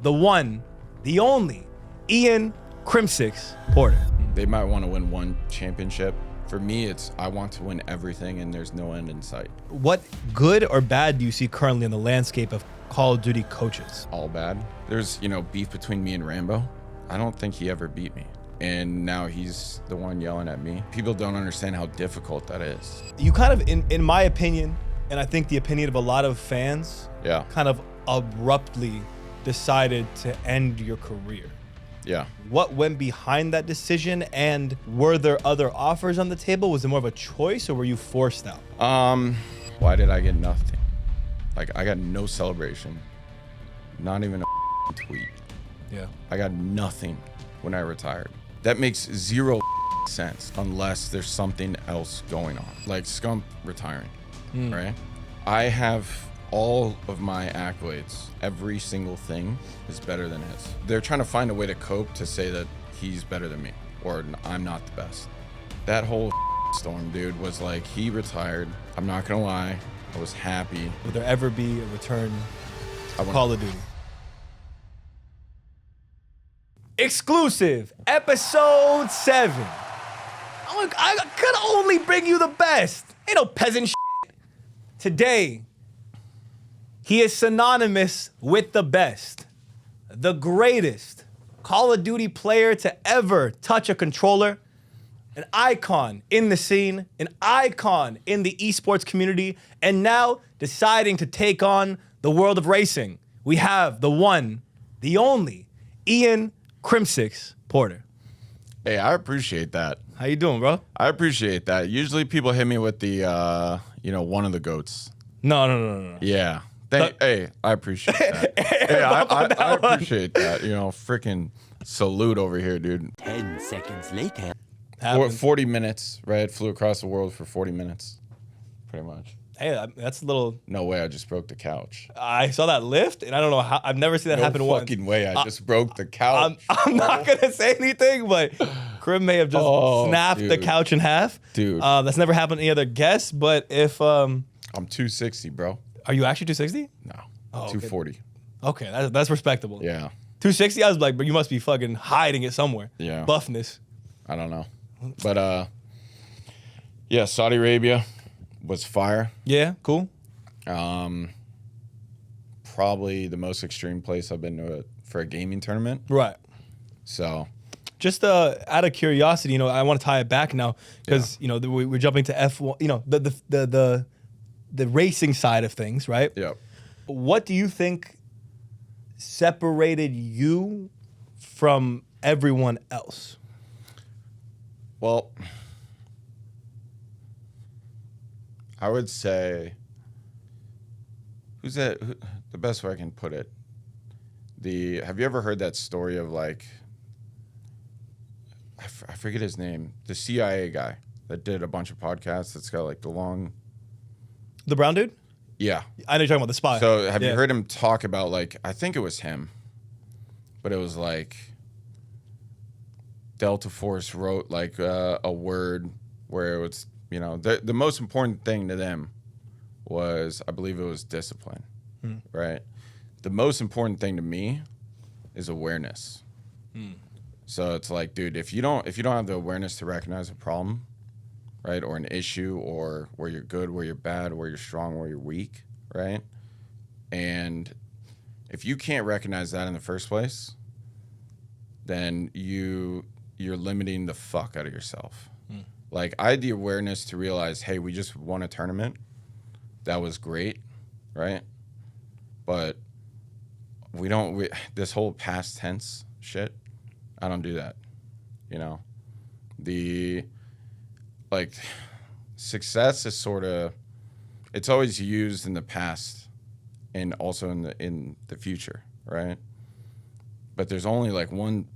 the one, the only, Ian Crimsix Porter. They might want to win one championship. For me, it's I want to win everything and there's no end in sight. What good or bad do you see currently in the landscape of Call of Duty coaches? All bad. There's, beef between me and Rambo. I don't think he ever beat me. And now he's the one yelling at me. People don't understand how difficult that is. You kind of, in my opinion, and I think the opinion of a lot of fans, Yeah. kind of abruptly decided to end your career. Yeah. What went behind that decision, and were there other offers on the table? Was it more of a choice, or were you forced out? Why did I get nothing? Like, I got no celebration. Not even a tweet. Yeah. I got nothing when I retired. That makes zero sense unless there's something else going on. Like Scump retiring, right? I have all of my accolades. Every single thing is better than his. They're trying to find a way to cope to say that he's better than me or I'm not the best. That whole storm, dude, was like, he retired. I'm not gonna lie, I was happy. Will there ever be a return to Call of Duty? Exclusive, episode 7. I could only bring you the best. Ain't no peasant shit. Today, he is synonymous with the best, the greatest Call of Duty player to ever touch a controller, an icon in the scene, an icon in the esports community, and now deciding to take on the world of racing. We have the one, the only, Ian Crimsix Porter. Hey, I appreciate that. How you doing, bro? I appreciate that. Usually people hit me with the, one of the goats. No. Yeah. Hey, I appreciate that. Hey, I appreciate that. Freaking salute over here, dude. 10 seconds later. 40 minutes, right? Flew across the world for 40 minutes, pretty much. Hey, that's a little... No way, I just broke the couch. I saw that lift, and I don't know how... I've never seen that happen once. No fucking way, I just broke the couch. I'm not going to say anything, but Crim may have just snapped the couch in half. Dude. That's never happened to any other guests, but if... I'm 260, bro. Are you actually 260? No, Oh, 240. Okay, that's respectable. Yeah. 260, I was like, but you must be fucking hiding it somewhere. Yeah. Buffness. I don't know. But, yeah, Saudi Arabia was fire. Yeah, cool. Probably the most extreme place I've been to for a gaming tournament. Right. So, just out of curiosity, I want to tie it back now because we're jumping to F1. The racing side of things, right? Yep. What do you think separated you from everyone else? Well, I would say, the best way I can put it? Have you ever heard that story of I forget his name, the CIA guy that did a bunch of podcasts that's got The brown dude? Yeah. I know you're talking about the spy. So have you heard him talk about I think it was him, but it was Delta Force wrote a word where it was, the most important thing to them was, I believe it was discipline, right? The most important thing to me is awareness. So it's dude, if you don't have the awareness to recognize a problem, right, or an issue, or where you're good, where you're bad, where you're strong, where you're weak, right? And if you can't recognize that in the first place, then you're limiting the fuck out of yourself. I had the awareness to realize, hey, we just won a tournament. That was great, right? But this whole past tense shit, I don't do that, success is it's always used in the past and also in the future, right? But there's only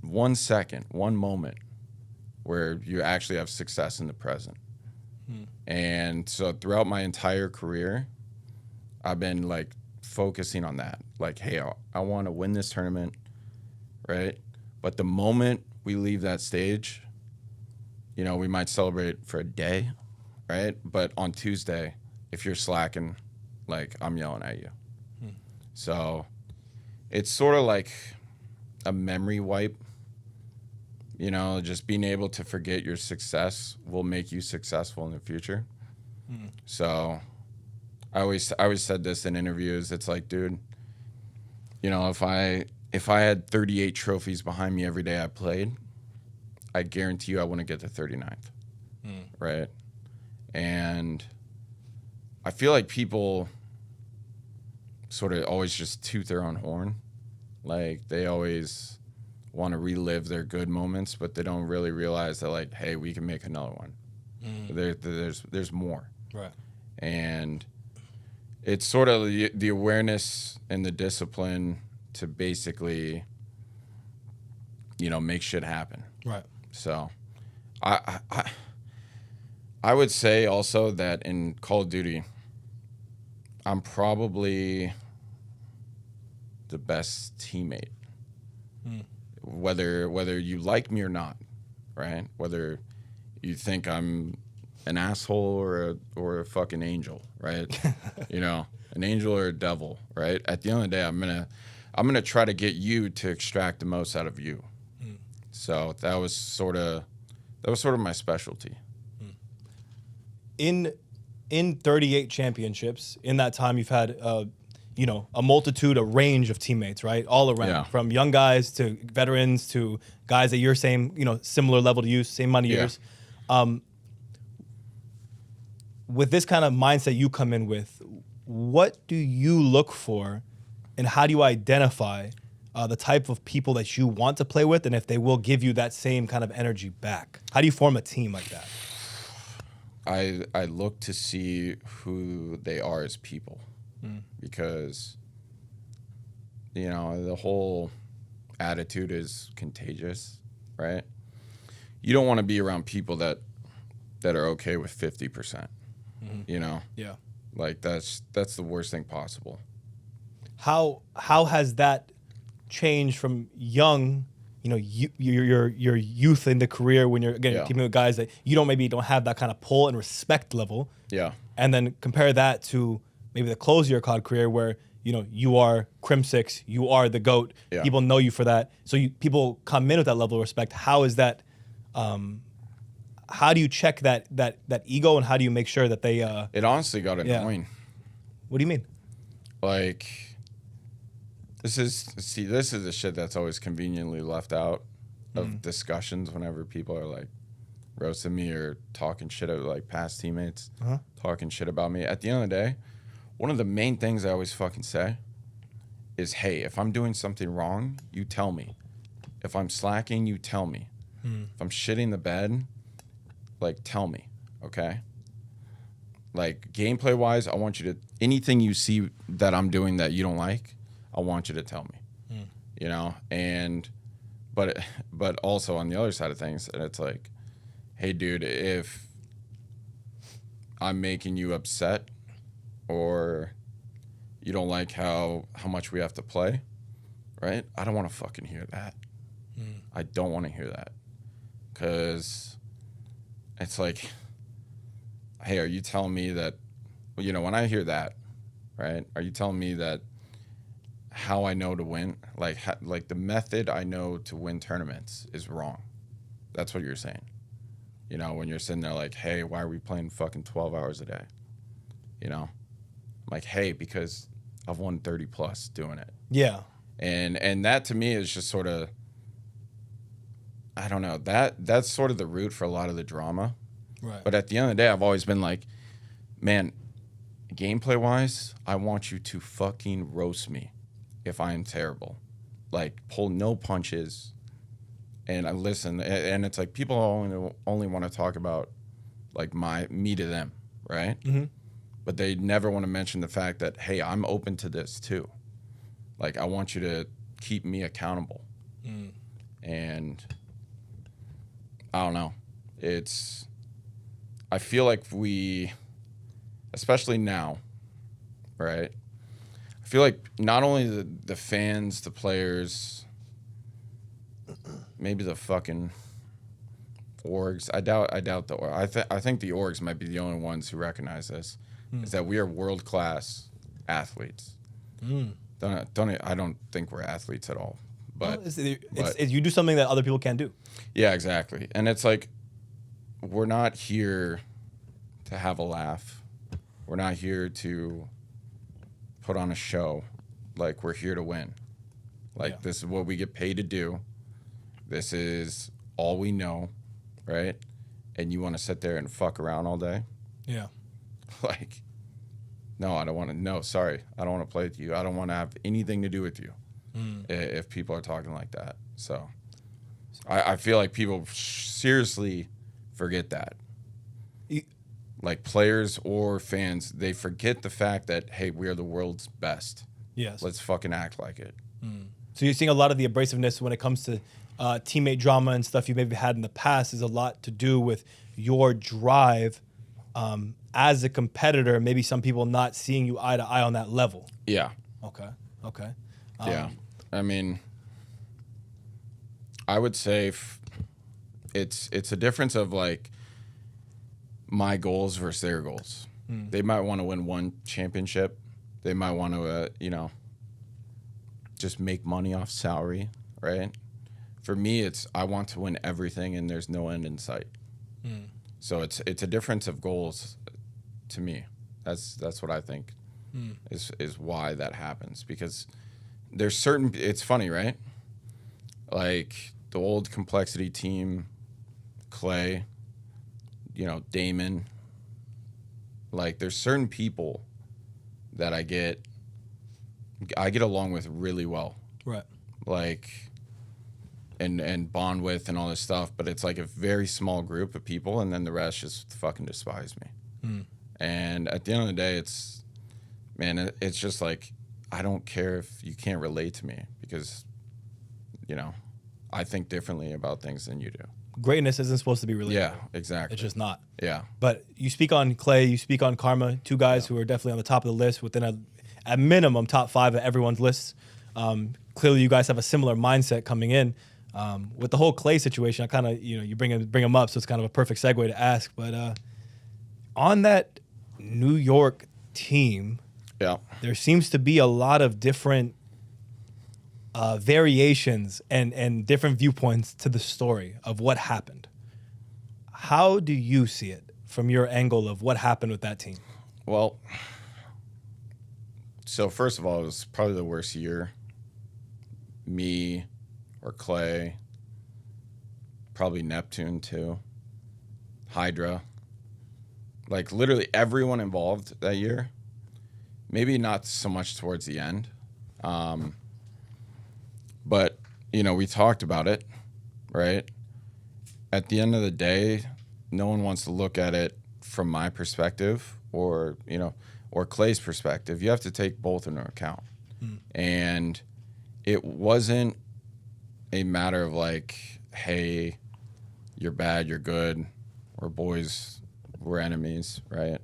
one second, one moment where you actually have success in the present. And so throughout my entire career, I've been focusing on that. Hey, I want to win this tournament, right? But the moment we leave that stage, we might celebrate for a day, right? But on Tuesday, if you're slacking, I'm yelling at you. So it's sort of a memory wipe. You know, just being able to forget your success will make you successful in the future. So I always said this in interviews. It's like, dude, you know, if I had 38 trophies behind me every day I played, I guarantee you I wouldn't get to 39th. Right? And I feel like people sort of always just toot their own horn. Like, they always want to relive their good moments, but they don't really realize that, like, hey, we can make another one. There's more. Right. And it's sort of the awareness and the discipline to basically, you know, make shit happen. Right. So I would say also that in Call of Duty, I'm probably the best teammate. Whether you like me or not, right? Whether you think I'm an asshole or a fucking angel, right? You know, an angel or a devil, right? At the end of the day, I'm gonna try to get you to extract the most out of you. So that was sort of my specialty. In 38 championships, in that time you've had you know, a multitude, a range of teammates, right? All around, from young guys to veterans to guys that you're same, you know, similar level to you, same amount of years. With this kind of mindset you come in with, what do you look for, and how do you identify the type of people that you want to play with, and if they will give you that same kind of energy back? How do you form a team like that? I look to see who they are as people, because, you know, the whole attitude is contagious, right? You don't want to be around people that are okay with 50%. You know, like that's the worst thing possible. How has that changed from young? You know, your youth in the career when you're again teaming with guys that you don't have that kind of pull and respect level. Yeah. And then compare that to maybe the close of your CoD career where, you know, you are Crimsix, you are the GOAT. Yeah. People know you for that. So people come in with that level of respect. How is that? How do you check that ego, and how do you make sure that they? It honestly got annoying. What do you mean? Like, this is the shit that's always conveniently left out of discussions whenever people are like roasting me or talking shit about like past teammates, talking shit about me. At the end of the day, one of the main things I always fucking say is, hey, if I'm doing something wrong, you tell me. If I'm slacking, you tell me. If I'm shitting the bed, like, tell me, okay? Like, gameplay wise, I want you to, anything you see that I'm doing that you don't like, I want you to tell me, you know? And, but also on the other side of things, and it's like, hey, dude, if I'm making you upset or you don't like how much we have to play, right? I don't want to fucking hear that. I don't want to hear that. Because it's like, hey, are you telling me that, you know, when I hear that, right, are you telling me that how I know to win, like the method I know to win tournaments is wrong? That's what you're saying. You know, when you're sitting there like, hey, why are we playing fucking 12 hours a day? You know? I'm like, hey, because I've won 30 plus doing it. Yeah. And that to me is just sort of, I don't know, that's sort of the root for a lot of the drama. Right. But at the end of the day, I've always been like, man, gameplay wise, I want you to fucking roast me if I am terrible. Like, pull no punches. And I listen, and it's like people only want to talk about like me to them, right? But they never want to mention the fact that, hey, I'm open to this too. Like, I want you to keep me accountable. And I don't know. I feel like we, especially now, right? I feel like not only the fans, the players, maybe the fucking orgs. I doubt the orgs. I think the orgs might be the only ones who recognize this. Is that we are world-class athletes. I don't think we're athletes at all. Well, you do something that other people can't do. Yeah, exactly. And it's like, we're not here to have a laugh. We're not here to put on a show. Like, we're here to win. Like, this is what we get paid to do. This is all we know, right? And you want to sit there and fuck around all day? Yeah. Like, no, I don't want to. No, sorry. I don't want to play with you. I don't want to have anything to do with you if people are talking like that. So I feel like people seriously forget that. Like, players or fans, they forget the fact that, hey, we are the world's best. Yes. Let's fucking act like it. So you're seeing a lot of the abrasiveness when it comes to teammate drama and stuff you maybe had in the past is a lot to do with your drive as a competitor. Maybe some people not seeing you eye to eye on that level. Yeah. Okay. Yeah. I mean, I would say it's a difference of, like, my goals versus their goals. They might want to win one championship. They might want to, just make money off salary, right? For me, it's I want to win everything, and there's no end in sight. So it's a difference of goals to me. That's what I think is why that happens. Because there's certain, it's funny, right? Like the old Complexity team, Clay, Damon. Like, there's certain people that I get along with really well. Right. Like, and bond with and all this stuff, but it's like a very small group of people, and then the rest just fucking despise me. And at the end of the day, it's just like, I don't care if you can't relate to me because, I think differently about things than you do. Greatness isn't supposed to be relatable. Yeah, exactly. It's just not. Yeah. But you speak on Clay, you speak on Karma, two guys who are definitely on the top of the list within at minimum top 5 of everyone's lists. Clearly, you guys have a similar mindset coming in. With the whole Clay situation, I kind of, you bring him up, so it's kind of a perfect segue to ask. But on that New York team, there seems to be a lot of different variations and different viewpoints to the story of what happened. How do you see it from your angle of what happened with that team? Well, so first of all, it was probably the worst year. Me or Clay, probably Neptune too, Hydra. Like, literally everyone involved that year. Maybe not so much towards the end. But, we talked about it, right? At the end of the day, no one wants to look at it from my perspective or Clay's perspective. You have to take both into account. And it wasn't a matter of like, hey, you're bad, you're good, we're boys, we're enemies, right?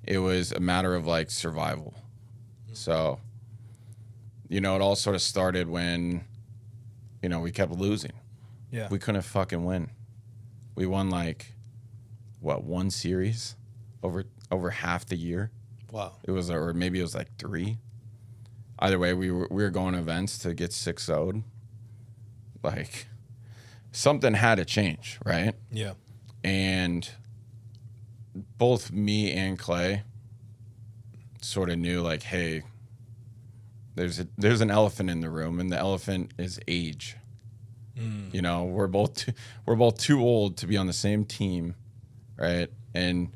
It was a matter of like survival. So, it all sort of started when, we kept losing. Yeah. We couldn't fucking win. We won one series over half the year. Wow. It was, or maybe it was like 3. Either way, we were going to events to get 6-0'd. Like, something had to change, right? Yeah. And both me and Clay sort of knew, like, hey, there's an elephant in the room, and the elephant is age. We're both too old to be on the same team, right? And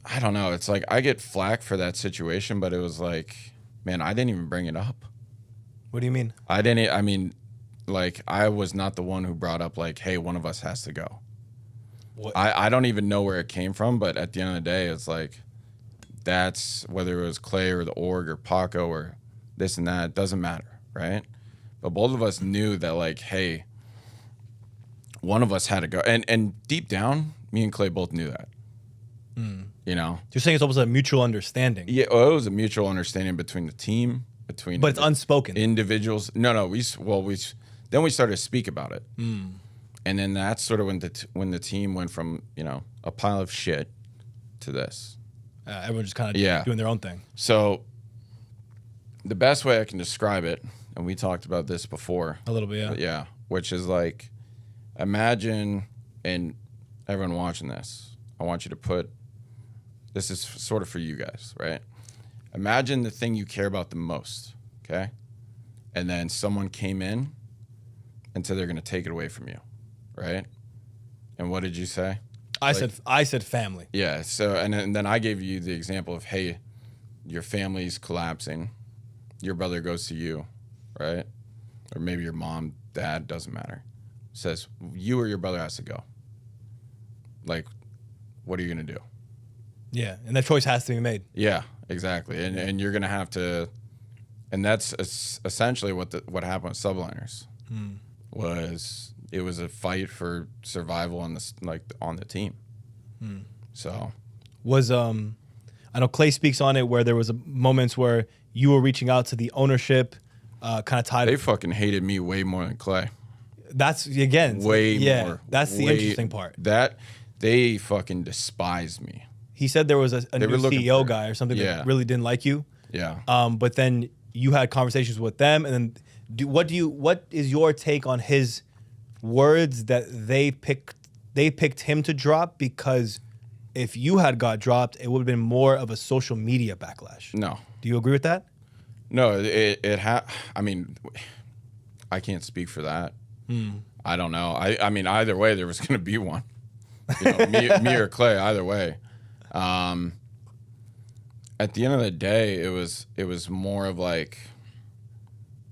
I don't know. It's like I get flack for that situation, but it was like, man, I didn't even bring it up. What do you mean? I was not the one who brought up like, hey, one of us has to go. What? I don't even know where it came from, but at the end of the day, it's like, that's whether it was Clay or the org or Paco or this and that, it doesn't matter, right? But both of us knew that, like, hey, one of us had to go. And deep down, me and Clay both knew that. You're saying it's almost a mutual understanding. Yeah, well, it was a mutual understanding between the team, but it's unspoken. Individuals. No, then we started to speak about it. And then that's sort of when the team went from, a pile of shit to this. Everyone just kind of doing their own thing. So the best way I can describe it and we talked about this before. A little bit, yeah. Yeah, which is like, imagine, and everyone watching this, I want you to put, this is sort of for you guys, right? Imagine the thing you care about the most, okay? And then someone came in and said they're going to take it away from you, right? And what did you say? I said family. Yeah. So and then I gave you the example of, hey, your family's collapsing, your brother goes to you, right? Or maybe your mom, dad, doesn't matter. Says you or your brother has to go. Like, what are you gonna do? Yeah, and that choice has to be made. Yeah, exactly. And you're gonna have to, and that's essentially what happened with Subliners. Was it was a fight for survival on the team. So Was I know Clay speaks on it where there was moments where you were reaching out to the ownership, kind of tied. they fucking hated me way more than Clay. That's again Way more. That's the interesting part. That they fucking despised me. He said there was a They were new looking CEO for- guy or something Yeah. that really didn't like you. Yeah. But then you had conversations with them, and then what is your take on his words that they picked him to drop? Because if you had got dropped, it would have been more of a social media backlash. No. Do you agree with that? No, I mean, I can't speak for that. I don't know. I mean, either way, there was going to be one. You know, me or Clay, either way. At the end of the day, it was more of like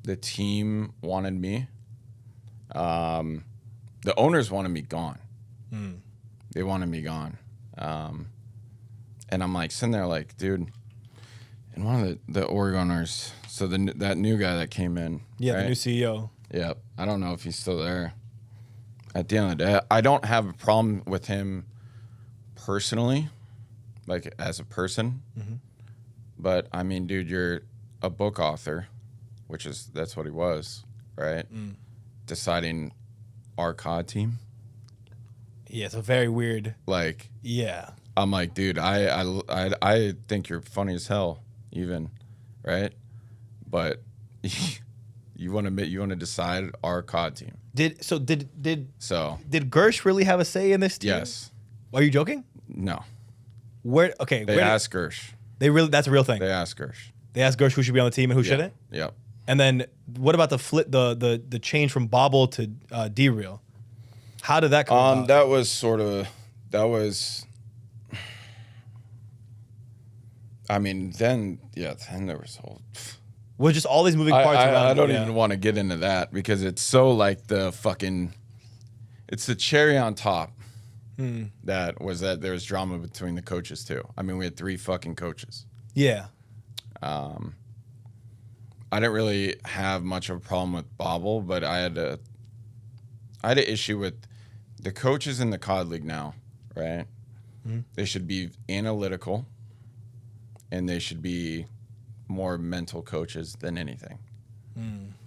the team wanted me. The owners wanted me gone. They wanted me gone. And I'm like sitting there like, dude, and one of the org owners, so that new guy that came in. Yeah, right? the new CEO. Yeah, I don't know if he's still there. At the end of the day, I don't have a problem with him personally, like as a person. But I mean, dude, you're a book author, that's what he was, right? Deciding our COD team. Yeah, it's a very weird. Like, Yeah. I'm like, dude, I think you're funny as hell, even, right? But you want to decide our COD team. Did So Gersh really have a say in this team? yes, Are you joking? no. Where? Okay. They asked Gersh. That's a real thing. They asked Gersh. They asked Gersh who should be on the team and who shouldn't. Yep. And then what about the flip, the change from Bobble to D-Real? How did that come about? That was. I mean, then there was whole. Well, just all these moving parts around. I don't even want to get into that because it's so like it's the cherry on top. That there was drama between the coaches too. I mean, we had 3 fucking coaches. Yeah. I didn't really have much of a problem with Bobble, but I had an issue with the coaches in the COD League now, right? They should be analytical, and they should be more mental coaches than anything.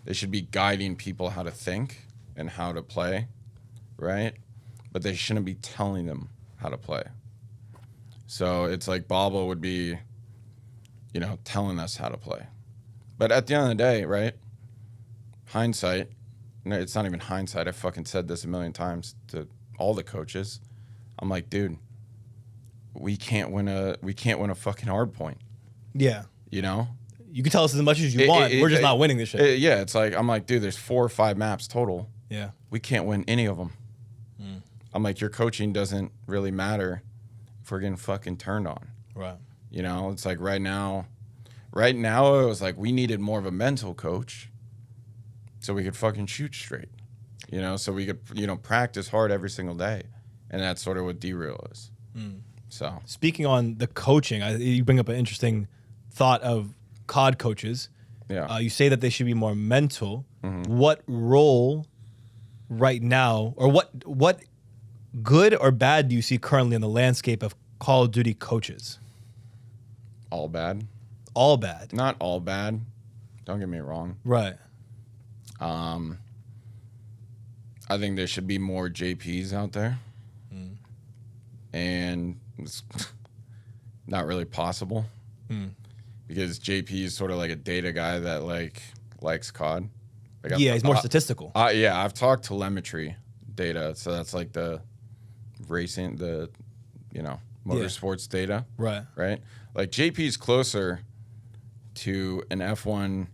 They should be guiding people how to think and how to play, right? But they shouldn't be telling them how to play. So it's like Bobble would be, telling us how to play. But at the end of the day, right? Hindsight, no, it's not even hindsight. I fucking said this a million times to all the coaches. I'm like, dude, we can't win a fucking hard point. Yeah. You know? You can tell us as much as you want. We're just not winning this shit. Yeah, it's like, I'm like, dude, there's 4 or 5 maps total. Yeah. We can't win any of them. I'm like, your coaching doesn't really matter if we're getting fucking turned on. Right. It's like right now it was like we needed more of a mental coach so we could fucking shoot straight. So we could, practice hard every single day. And that's sort of what D-Real is. So speaking on the coaching, you bring up an interesting thought of COD coaches. Yeah. You say that they should be more mental. What role right now, or what good or bad do you see currently in the landscape of Call of Duty coaches? All bad. All bad. Not all bad. Don't get me wrong. Right. I think there should be more JPs out there. And it's not really possible. Because JP is sort of like a data guy that like likes CoD. Like Yeah, he's more statistical. Yeah, I've talked telemetry data, so that's like the racing, the motorsports data, Right. right? Like JP's closer to an F1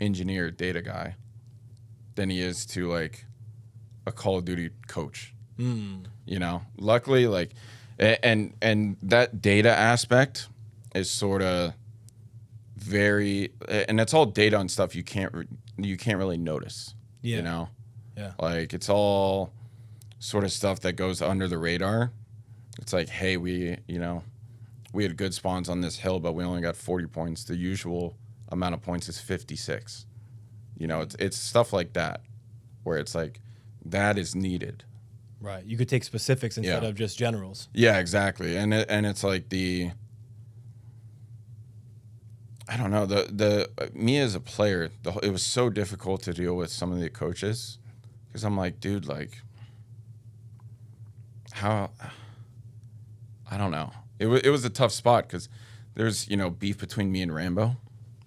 engineer data guy than he is to like a Call of Duty coach. You know, luckily, like, and that data aspect is sort of very, and it's all data on stuff you can't really notice. Yeah. You know, Yeah. like it's all sort of stuff that goes under the radar. It's like, hey, we had good spawns on this hill, but we only got 40 points. The usual amount of points is 56. You know, it's stuff like that where it's like that is needed. Right. You could take specifics instead of just generals. Yeah, exactly. And it's like I don't know, the me as a player, it was so difficult to deal with some of the coaches because I'm like, dude, like how, I don't know. It was a tough spot because there's, beef between me and Rambo,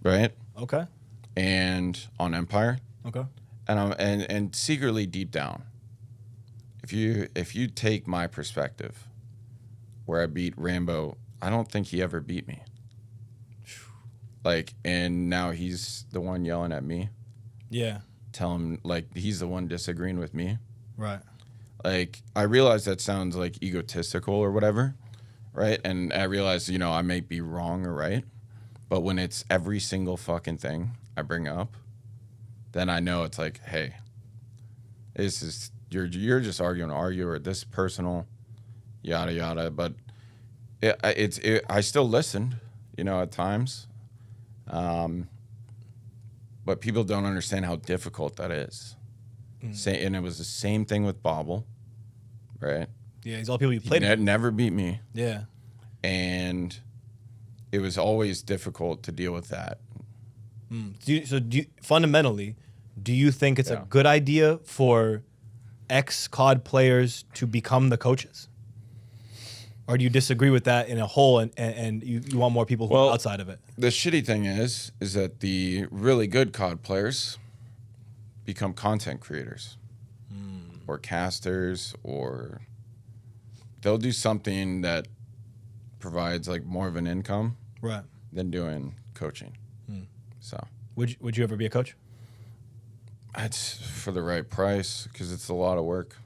right? Okay. And on Empire. Okay. And secretly deep down, if you take my perspective, where I beat Rambo, I don't think he ever beat me. Like, and now he's the one yelling at me. Yeah. Tell him, like, he's the one disagreeing with me. Right. Like, I realize that sounds like egotistical or whatever, right? And I realize, I may be wrong or right, but when it's every single fucking thing I bring up, then I know it's like, hey, this is you're just arguing or this personal, yada yada. But I still listened, at times, but people don't understand how difficult that is. And it was the same thing with Bobble, right? Yeah, he's all people you played with. Never beat me. Yeah, and it was always difficult to deal with that. Fundamentally, do you think it's a good idea for ex-COD players to become the coaches? Or do you disagree with that in a whole and you want more people who are outside of it? The shitty thing is that the really good COD players become content creators or casters, or they'll do something that provides like more of an income than doing coaching. So would you ever be a coach? It's for the right price because it's a lot of work.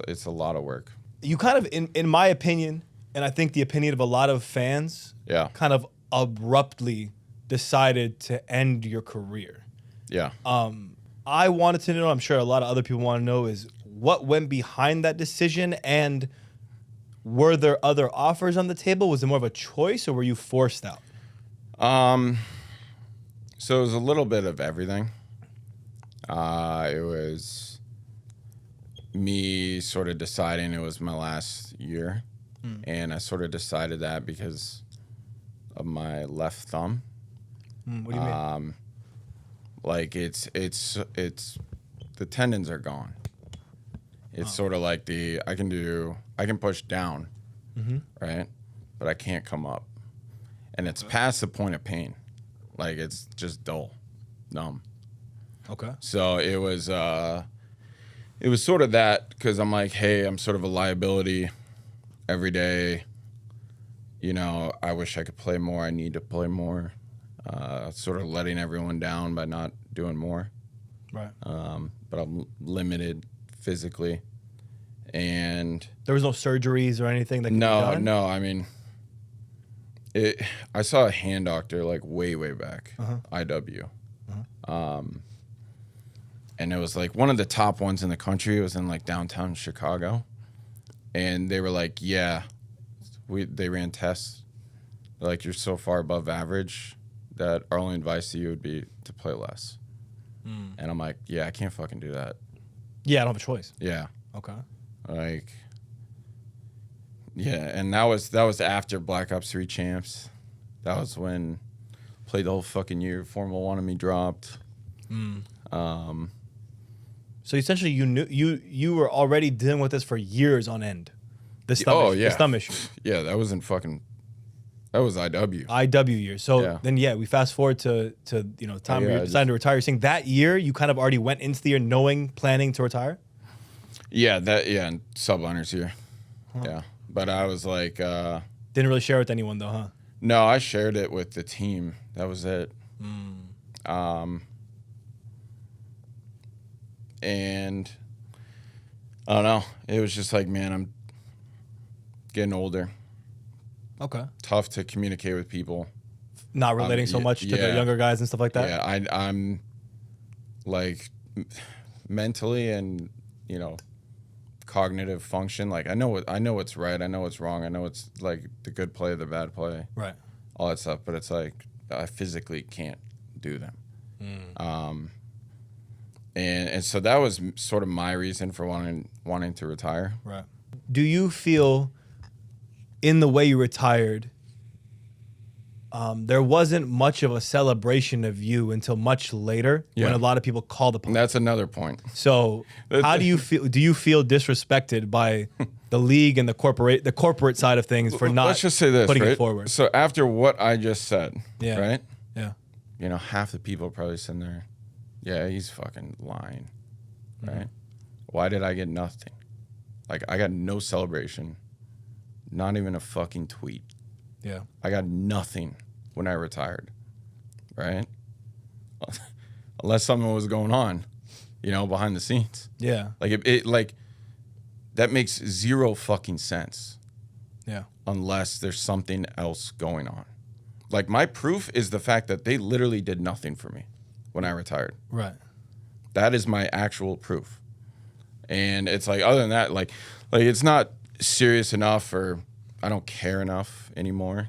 It's a lot of work. You kind of, in my opinion, and I think the opinion of a lot of fans, kind of abruptly decided to end your career. Yeah. I wanted to know, I'm sure a lot of other people want to know, is what went behind that decision, and were there other offers on the table? Was it more of a choice, or were you forced out? So it was a little bit of everything. It was me sort of deciding it was my last year, and I sort of decided that because of my left thumb. What do you mean? Like it's the tendons are gone. It's sort of like I can push down, right? But I can't come up. And it's past the point of pain. Like it's just dull, numb. Okay. So it was sort of that, because I'm like, hey, I'm sort of a liability every day. I wish I could play more. I need to play more. Sort of letting everyone down by not doing more. Right. But I'm limited physically. And there was no surgeries or anything that could be done? No. I mean, I saw a hand doctor like way back, IW. And it was like one of the top ones in the country. It was in like downtown Chicago. And they were like, yeah, they ran tests. They're like, you're so far above average that our only advice to you would be to play less. And I'm like, yeah, I can't fucking do that. Yeah, I don't have a choice. Yeah. Okay. Like, yeah, and that was after Black Ops 3 champs. That was when played the whole fucking year. Formula 1 of me dropped. So essentially, you were already dealing with this for years on end. This thumb issue. Yeah, that was in fucking That was IW. IW year. So then, we fast forward to time where you're deciding to retire. You're saying that year you kind of already went into the year planning to retire? Yeah, and Subliners year. Huh. Yeah. But I was like... Didn't really share with anyone though, huh? No, I shared it with the team. That was it. And I don't know. It was just like, man, I'm getting older. Okay. Tough to communicate with people. Not relating so much to the younger guys and stuff like that? Yeah, I'm like mentally and, cognitive function. Like I know what's right. I know what's wrong. I know it's like the good play, the bad play. Right. All that stuff. But it's like I physically can't do them. And so that was sort of my reason for wanting to retire. Right. Do you feel in the way you retired, there wasn't much of a celebration of you until much later when a lot of people called upon? That's another point. So how do you feel? Do you feel disrespected by the league and the corporate side of things for not Let's just say this, putting right? it forward? So after what I just said, right? Yeah. Half the people are probably sitting there, yeah, he's fucking lying, right? Why did I get nothing? Like, I got no celebration, not even a fucking tweet. Yeah. I got nothing when I retired, right? Unless something was going on, behind the scenes. Yeah. Like, it like, that makes zero fucking sense. Yeah. Unless there's something else going on. Like, my proof is the fact that they literally did nothing for me when I retired. Right. That is my actual proof. And it's like, other than that, like it's not serious enough, or I don't care enough anymore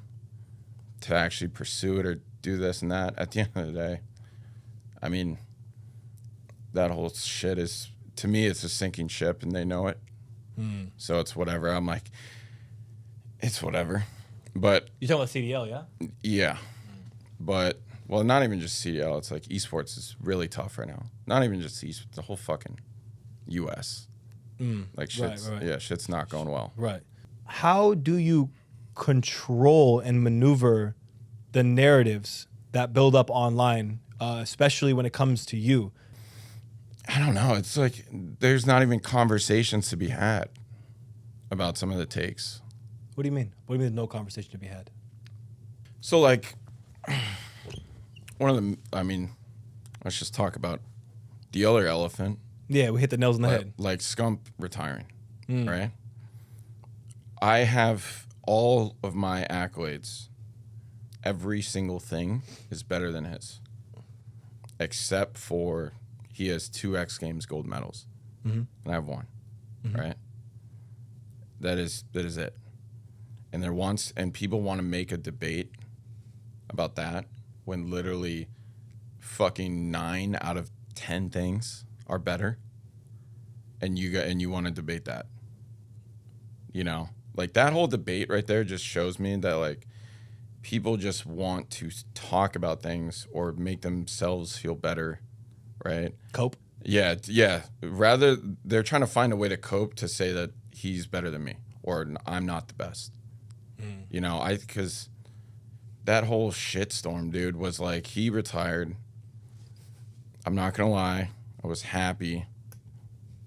to actually pursue it or do this and that. At the end of the day, I mean, that whole shit is, to me, it's a sinking ship and they know it. So it's whatever. I'm like, it's whatever. But you're talking about CDL, yeah? Yeah. But, well, not even just CDL. It's like esports is really tough right now. Not even just esports, the whole fucking U.S. Like, shit's, shit's not going well. Right. How do you control and maneuver the narratives that build up online, especially when it comes to you? I don't know. It's like there's not even conversations to be had about some of the takes. What do you mean? What do you mean there's no conversation to be had? So, like, one of the, let's just talk about the other elephant. Yeah, we hit the nails on the head. Like Scump retiring, right? I have all of my accolades. Every single thing is better than his. Except for he has 2 X Games gold medals. And I have 1, right? That is it. And people want to make a debate about that when literally fucking 9 out of 10 things are better, and you want to debate that. Like, that whole debate right there just shows me that, like, people just want to talk about things or make themselves feel better, right? Cope? Yeah. Rather, they're trying to find a way to cope to say that he's better than me or I'm not the best. Because that whole shitstorm, dude, was like, he retired. I'm not going to lie. I was happy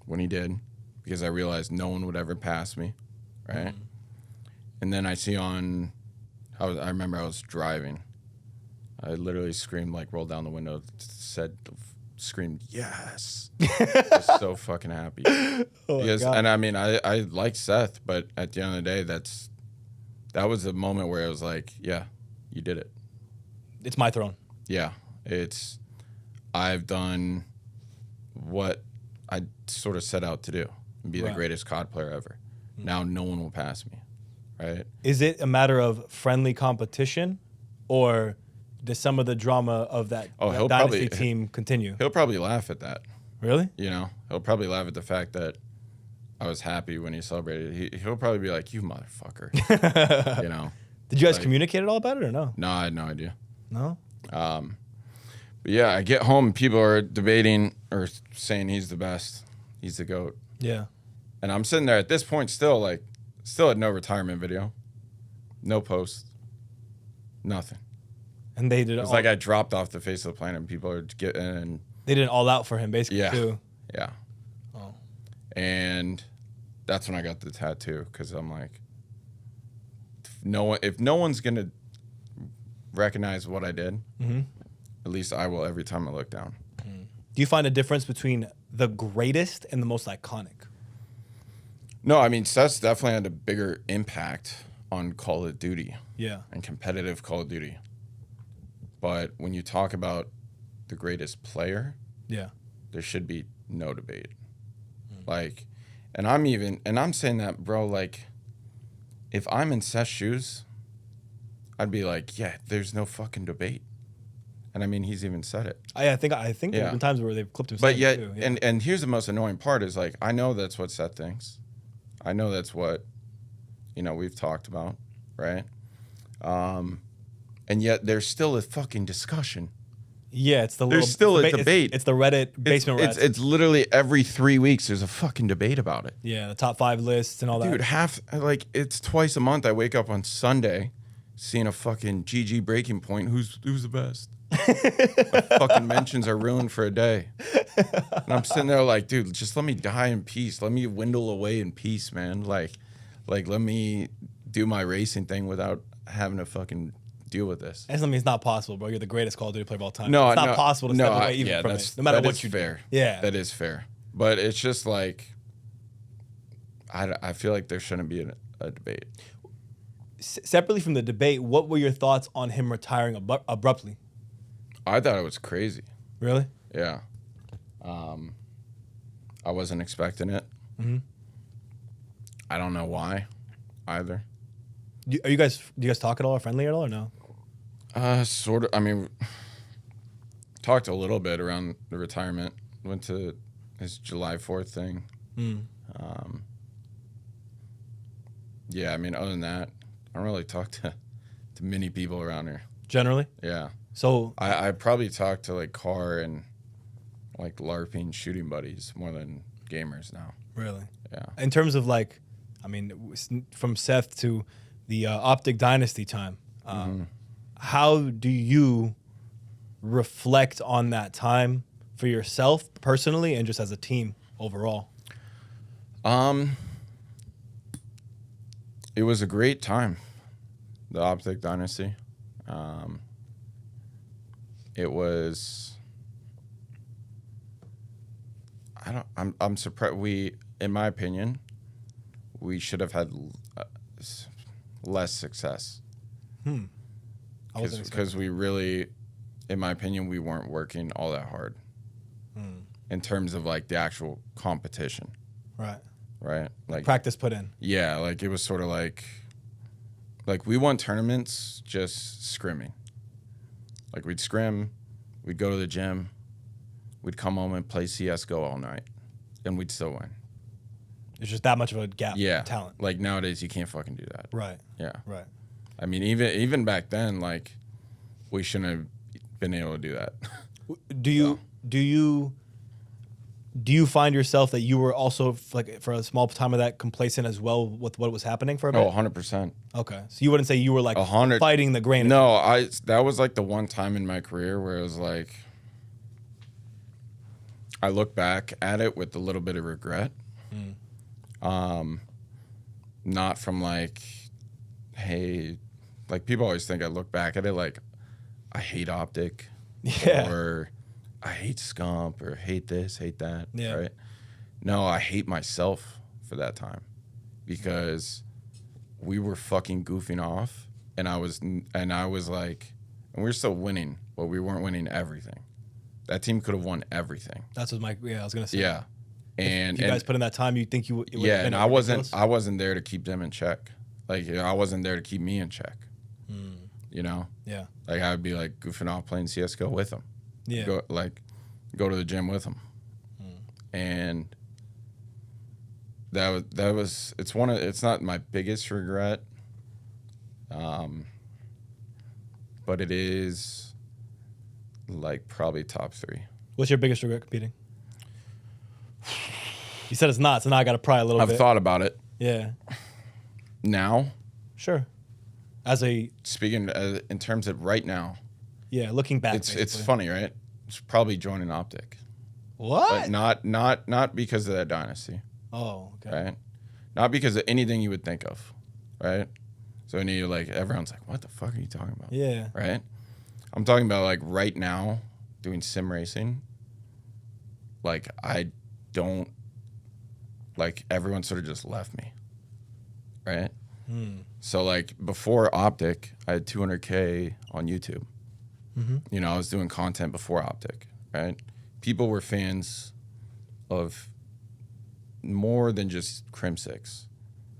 when he did because I realized no one would ever pass me, right? And then I see I remember I was driving. I literally screamed, like, rolled down the window, screamed, yes. I was so fucking happy. And I like Seth, but at the end of the day, that was a moment where I was like, yeah, you did it. It's my throne. Yeah. I've done what I sort of set out to do and be the greatest CoD player ever. Now no one will pass me, right? Is it a matter of friendly competition, or does some of the drama of that Dynasty team continue? He'll probably laugh at that. Really? He'll probably laugh at the fact that I was happy when he celebrated. He'll probably be like, you motherfucker. Did you guys communicate at all about it or no? No, I had no idea. No? But yeah, I get home and people are debating or saying he's the best. He's the GOAT. Yeah. And I'm sitting there at this point still had no retirement video. No post. Nothing. And they did It was like I dropped off the face of the planet and people are getting... They did it all out for him, basically, too. Yeah. Oh. And that's when I got the tattoo, because I'm like, if no one's going to recognize what I did, at least I will every time I look down. Do you find a difference between the greatest and the most iconic? No, I mean, Seth's definitely had a bigger impact on Call of Duty. Yeah. And competitive Call of Duty. But when you talk about the greatest player, there should be no debate. Like, and I'm saying that, bro, like, if I'm in Seth's shoes, I'd be like, yeah, there's no fucking debate. And I mean, he's even said it. I think there's been times where they've clipped him. But yet, too, and here's the most annoying part is, like, I know that's what Seth thinks. I know that's what, we've talked about, right? And yet there's still a fucking discussion. Yeah, there's still a debate. It's the Reddit basement rats. It's literally every 3 weeks there's a fucking debate about it. Yeah, the top 5 lists and all that. Dude, it's twice a month. I wake up on Sunday seeing a fucking GG breaking point. Who's the best? My fucking mentions are ruined for a day. And I'm sitting there like, dude, just let me die in peace. Let me dwindle away in peace, man. Like let me do my racing thing without having to fucking deal with this. I mean, it's not possible, bro. You're the greatest Call of Duty player of all time. No, it's not possible to step away even from it, no matter what you fair. do. Yeah, that is fair. But it's just like, I feel like there shouldn't be a debate. Separately from the debate, what were your thoughts on him retiring abruptly? I thought it was crazy. Really? Yeah. I wasn't expecting it. I don't know why either. Do you guys talk at all or friendly at all or no? Sort of. I mean, talked a little bit around the retirement. Went to his July 4th thing. Yeah, I mean, other than that, I don't really talk to many people around here. Generally? Yeah. So I probably talk to like Carr and like LARPing shooting buddies more than gamers now. Really? Yeah. In terms of like, I mean, from Seth to the OpTic Dynasty time, how do you reflect on that time for yourself personally and just as a team overall? It was a great time, the OpTic Dynasty. It was. I'm surprised. In my opinion, we should have had less success. Because we really, in my opinion, we weren't working all that hard in terms of like the actual competition. Right. Like practice put in. Yeah, like it was sort of like we won tournaments just scrimming. Like we'd scrim, we'd go to the gym, we'd come home and play CS:GO all night, and we'd still win. It's just that much of a gap in talent. Like nowadays you can't fucking do that. Right. Yeah. Right. I mean, even back then, like we shouldn't have been able to do that. Do you find yourself that you were also, like, for a small time of that, complacent as well with what was happening for a bit? Oh, 100%. Okay. So you wouldn't say you were, like, 100. fighting the grain? No, that was, like, the one time in my career where it was, like, I look back at it with a little bit of regret. Not from, like, hey, like, people always think I look back at it like, I hate OpTic. Yeah. Or I hate Scump or hate this, hate that. Yeah. Right? No, I hate myself for that time because we were fucking goofing off and I was like, and we were still winning, but we weren't winning everything. That team could have won everything. That's what I was going to say. Yeah. And if you guys put in that time, you think you would yeah, and I wasn't there to keep them in check. Like, I wasn't there to keep me in check. You know? Yeah. Like, I would be like goofing off playing CS:GO with them. Yeah. Go to the gym with them. And that was it's not my biggest regret. But it is like probably top 3. What's your biggest regret competing? You said it's not, so now I got to pry a little bit. I've thought about it. Yeah. Now? Sure. Speaking in terms of right now, looking back, it's funny, right? It's probably joining OpTic. What? But not because of that dynasty. Oh, okay. Right? Not because of anything you would think of, right? So when you like, everyone's like, "What the fuck are you talking about?" Yeah. Right? I'm talking about like right now doing sim racing. Like I don't like everyone sort of just left me, right? So like before OpTic, I had 200K on YouTube. You know, I was doing content before OpTic, right? People were fans of more than just Crimsix.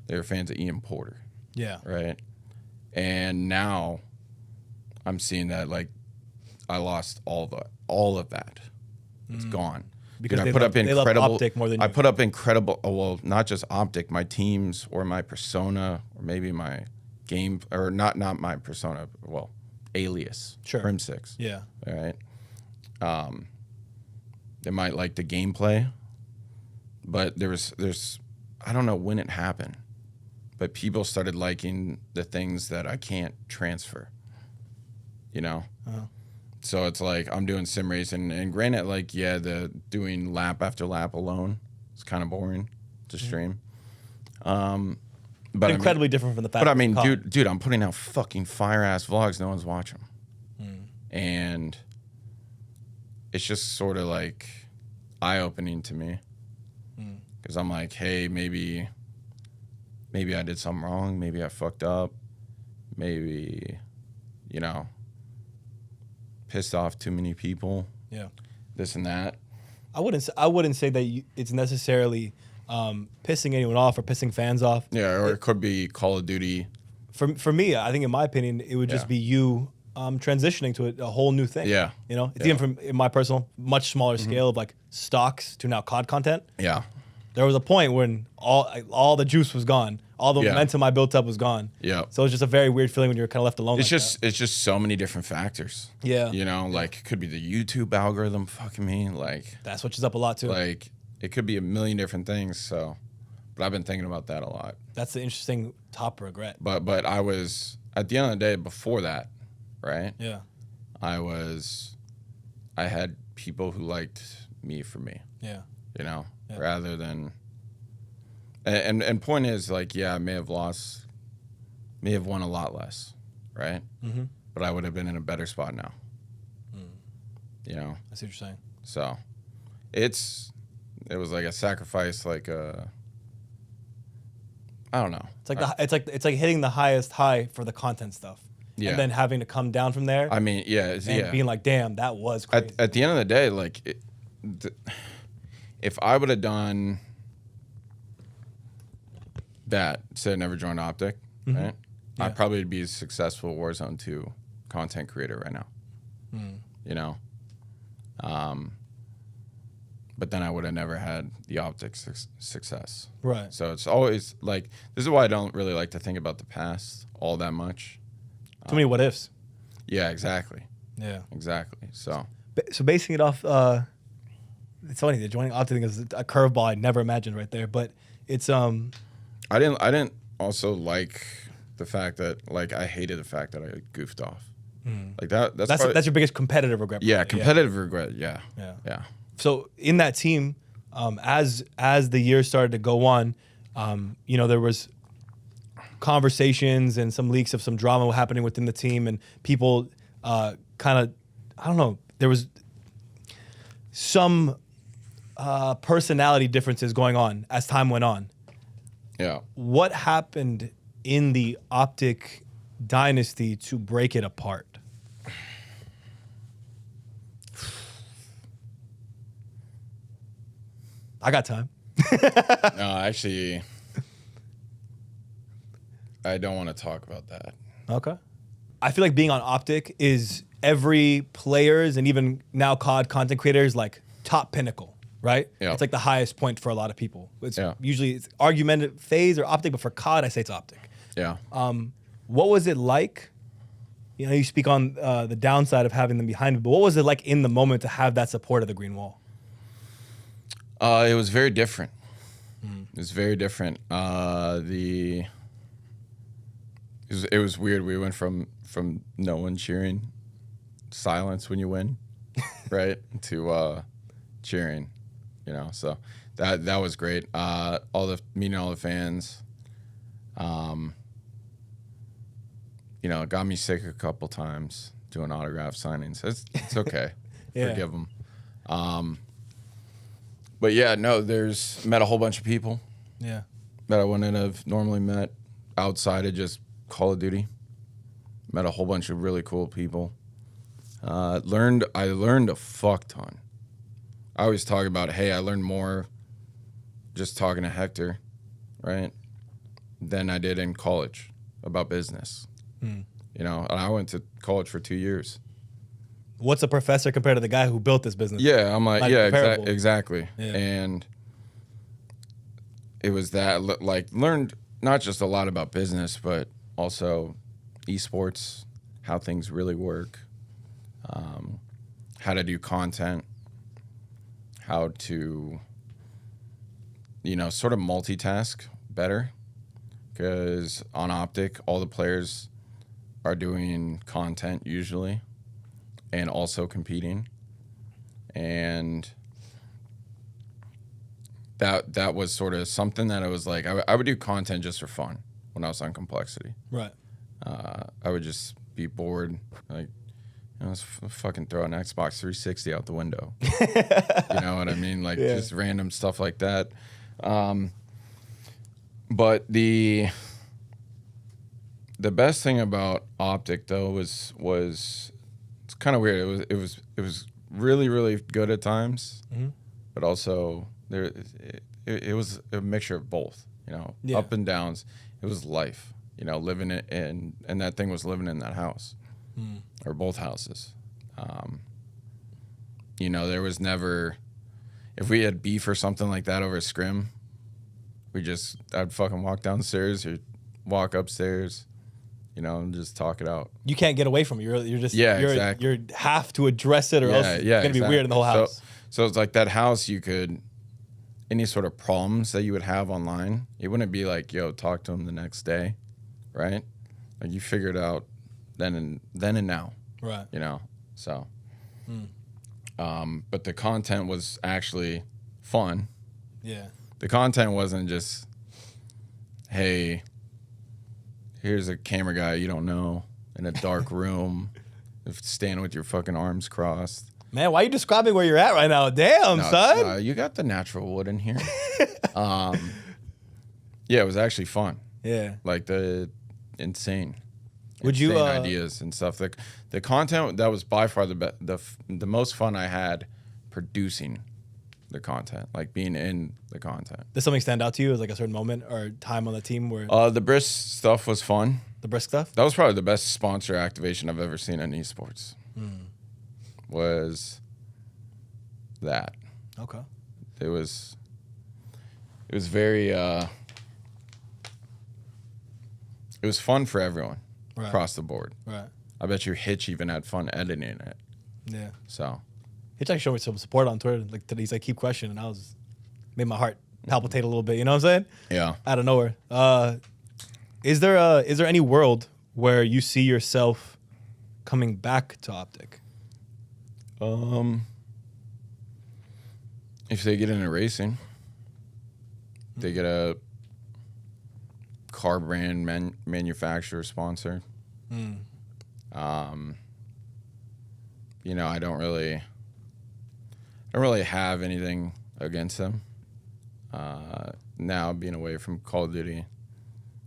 They were fans of Ian Porter. Yeah. Right. And now I'm seeing that like I lost all of that. It's gone. Because I put up they love incredible OpTic more than you. I put up incredible well, not just OpTic, my teams or my persona or maybe my game or not my persona, well, alias. Sure. Crimsix. Yeah. All right. They might like the gameplay, but there's I don't know when it happened, but people started liking the things that I can't transfer. You know? So it's like I'm doing sim racing, and granted, like, the doing lap after lap alone, it's kind of boring to stream. But incredibly different from the fact. But I mean, dude, I'm putting out fucking fire ass vlogs. No one's watching them, and it's just sort of like eye opening to me because I'm like, hey, maybe I did something wrong. Maybe I fucked up. Maybe, you know, pissed off too many people. Yeah, this and that. I wouldn't say that it's necessarily pissing anyone off or pissing fans off. Yeah, or it could be Call of Duty. For me, I think in my opinion, it would just be you transitioning to a whole new thing. Yeah. You know, it's even from in my personal, much smaller scale of like stocks to now COD content. Yeah. There was a point when all the juice was gone. All the momentum I built up was gone. Yeah. So it's just a very weird feeling when you're kind of left alone. It's just so many different factors. Yeah. You know, like it could be the YouTube algorithm fucking me. Like that switches up a lot too. Like it could be a million different things. So, but I've been thinking about that a lot. That's the interesting top regret. But I was at the end of the day before that, right? Yeah. I had people who liked me for me. Yeah. You know, rather than. And point is, like, I may have won a lot less, right? Mm-hmm. But I would have been in a better spot now. You know? I see what you're saying. So, it was like a sacrifice, like I don't know. It's like hitting the highest high for the content stuff. Yeah. And then having to come down from there. I mean, being like, damn, that was crazy. At the end of the day, like, if I would have done that, say I never joined OpTic, right? Yeah. I'd probably be a successful Warzone 2 content creator right now. You know? But then I would have never had the OpTic success. Right. So it's always like, this is why I don't really like to think about the past all that much. Too many what ifs. Yeah, exactly. Yeah. Exactly. So basing it off, it's funny, the joining OpTic thing is a curveball I never imagined right there, but it's I didn't also like the fact that, like, I hated the fact that I goofed off. Like that's your biggest competitive regret. Yeah, competitive regret. Yeah. So in that team, as the years started to go on, you know, there was conversations and some leaks of some drama happening within the team, and people kind of, I don't know, there was some personality differences going on as time went on. Yeah. What happened in the OpTic Dynasty to break it apart? I got time. No, actually, I don't want to talk about that. Okay. I feel like being on OpTic is every player's and even now CoD content creators like top pinnacle, right? Yeah. It's like the highest point for a lot of people. It's usually it's argumentative phase or OpTic, but for CoD, I say it's OpTic. Yeah. What was it like? You know, you speak on the downside of having them behind it, but what was it like in the moment to have that support of the Greenwall? It was very different. It was very different. It it was weird. We went from no one cheering, silence when you win, right, to cheering, you know. So that was great. Meeting all the fans. You know, it got me sick a couple times doing autograph signings. It's okay. Yeah. Forgive them. But yeah, no, met a whole bunch of people. Yeah. That I wouldn't have normally met outside of just Call of Duty. Met a whole bunch of really cool people. I learned a fuck ton. I always talk about, hey, I learned more just talking to Hector, right, than I did in college about business. You know, and I went to college for 2 years. What's a professor compared to the guy who built this business? Yeah, I'm like yeah, comparable. exactly. Yeah. And it was that, like, learned not just a lot about business, but also esports, how things really work, how to do content, how to, you know, sort of multitask better. Because on OpTic, all the players are doing content usually and also competing. And that was sort of something that I was like, I would do content just for fun when I was on Complexity. Right. I would just be bored, like, you know, let's fucking throw an Xbox 360 out the window. You know what I mean? Like, just random stuff like that. But the best thing about OpTic though was it's kind of weird. It was really, really good at times, but also it was a mixture of both. You know, up and downs. It was life. You know, living it and that thing was living in that house, or both houses. You know, there was never, if we had beef or something like that over a scrim, I'd fucking walk downstairs or walk upstairs, you know, and just talk it out. You can't get away from it. You're just exactly. You have to address it, or else it's gonna be weird in the whole house. So it's like that house. You could, any sort of problems that you would have online, it wouldn't be like, yo, talk to him the next day, right? Like, you figure it out then and now, right? You know, so. But the content was actually fun. Yeah. The content wasn't just, hey, here's a camera guy you don't know in a dark room, standing with your fucking arms crossed. Man, why are you describing where you're at right now? Damn, son. No, you got the natural wood in here. Yeah, it was actually fun. Yeah. Like the insane ideas and stuff. Like the content, that was by far the most fun I had producing the content, like being in the content. Does something stand out to you as like a certain moment or time on the team where the Brisk stuff was fun. The Brisk stuff? That was probably the best sponsor activation I've ever seen in esports. Was that. Okay. It was very it was fun for everyone across the board. Right. I bet you Hitch even had fun editing it. Yeah. So Hitch actually showed me some support on Twitter. Like today, he's like, keep questioning, and made my heart palpitate a little bit. You know what I'm saying? Yeah. Out of nowhere. Is there any world where you see yourself coming back to OpTic? If they get into racing, they get a car brand manufacturer sponsor. You know, I don't really have anything against them. Now being away from Call of Duty,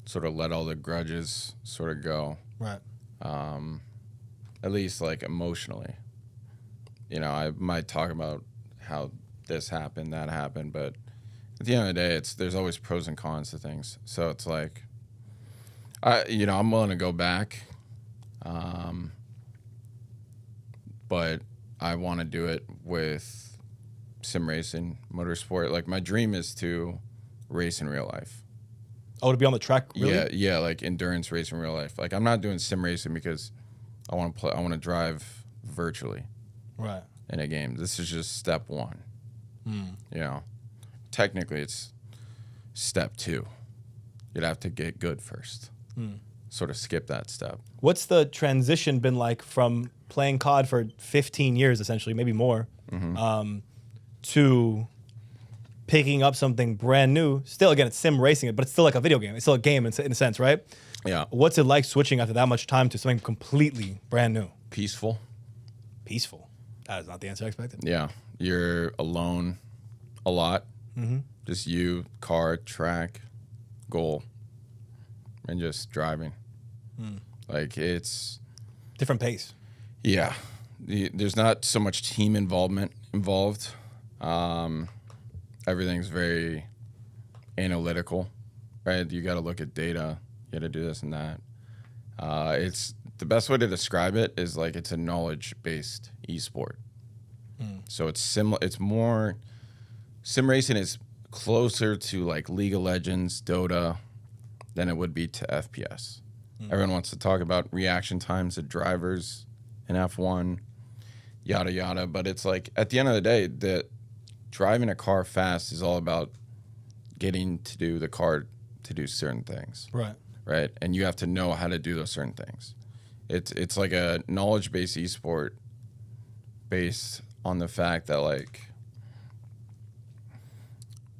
sort of let all the grudges sort of go. Right. At least like emotionally. You know, I might talk about how this happened, that happened, but at the end of the day, there's always pros and cons to things. So it's like, I'm willing to go back, but I want to do it with sim racing, motorsport. Like, my dream is to race in real life. Oh, to be on the track, really? Yeah, like endurance race in real life. Like, I'm not doing sim racing because I want to drive virtually. Right. In a game. This is just step one. You know, technically it's step two. You'd have to get good first. sort of skip that step. What's the transition been like from playing COD for 15 years, essentially, maybe more, to picking up something brand new? Still, again, it's sim racing, but it's still like a video game. It's still a game in a sense, right? Yeah. What's it like switching after that much time to something completely brand new? Peaceful. Peaceful. That is not the answer I expected. Yeah. You're alone a lot. Just you, car, track, goal, and just driving. Like, it's... Different pace. Yeah. There's not so much team involvement involved. Everything's very analytical, right? You got to look at data. You got to do this and that. It's the best way to describe it is like it's a knowledge-based esport. So it's similar. It's more sim racing is closer to like League of Legends, Dota, than it would be to FPS. Everyone wants to talk about reaction times of drivers in F1, yada yada. But it's like at the end of the day, that driving a car fast is all about getting to do the car to do certain things. Right. And you have to know how to do those certain things. It's like a knowledge-based esport based on the fact that like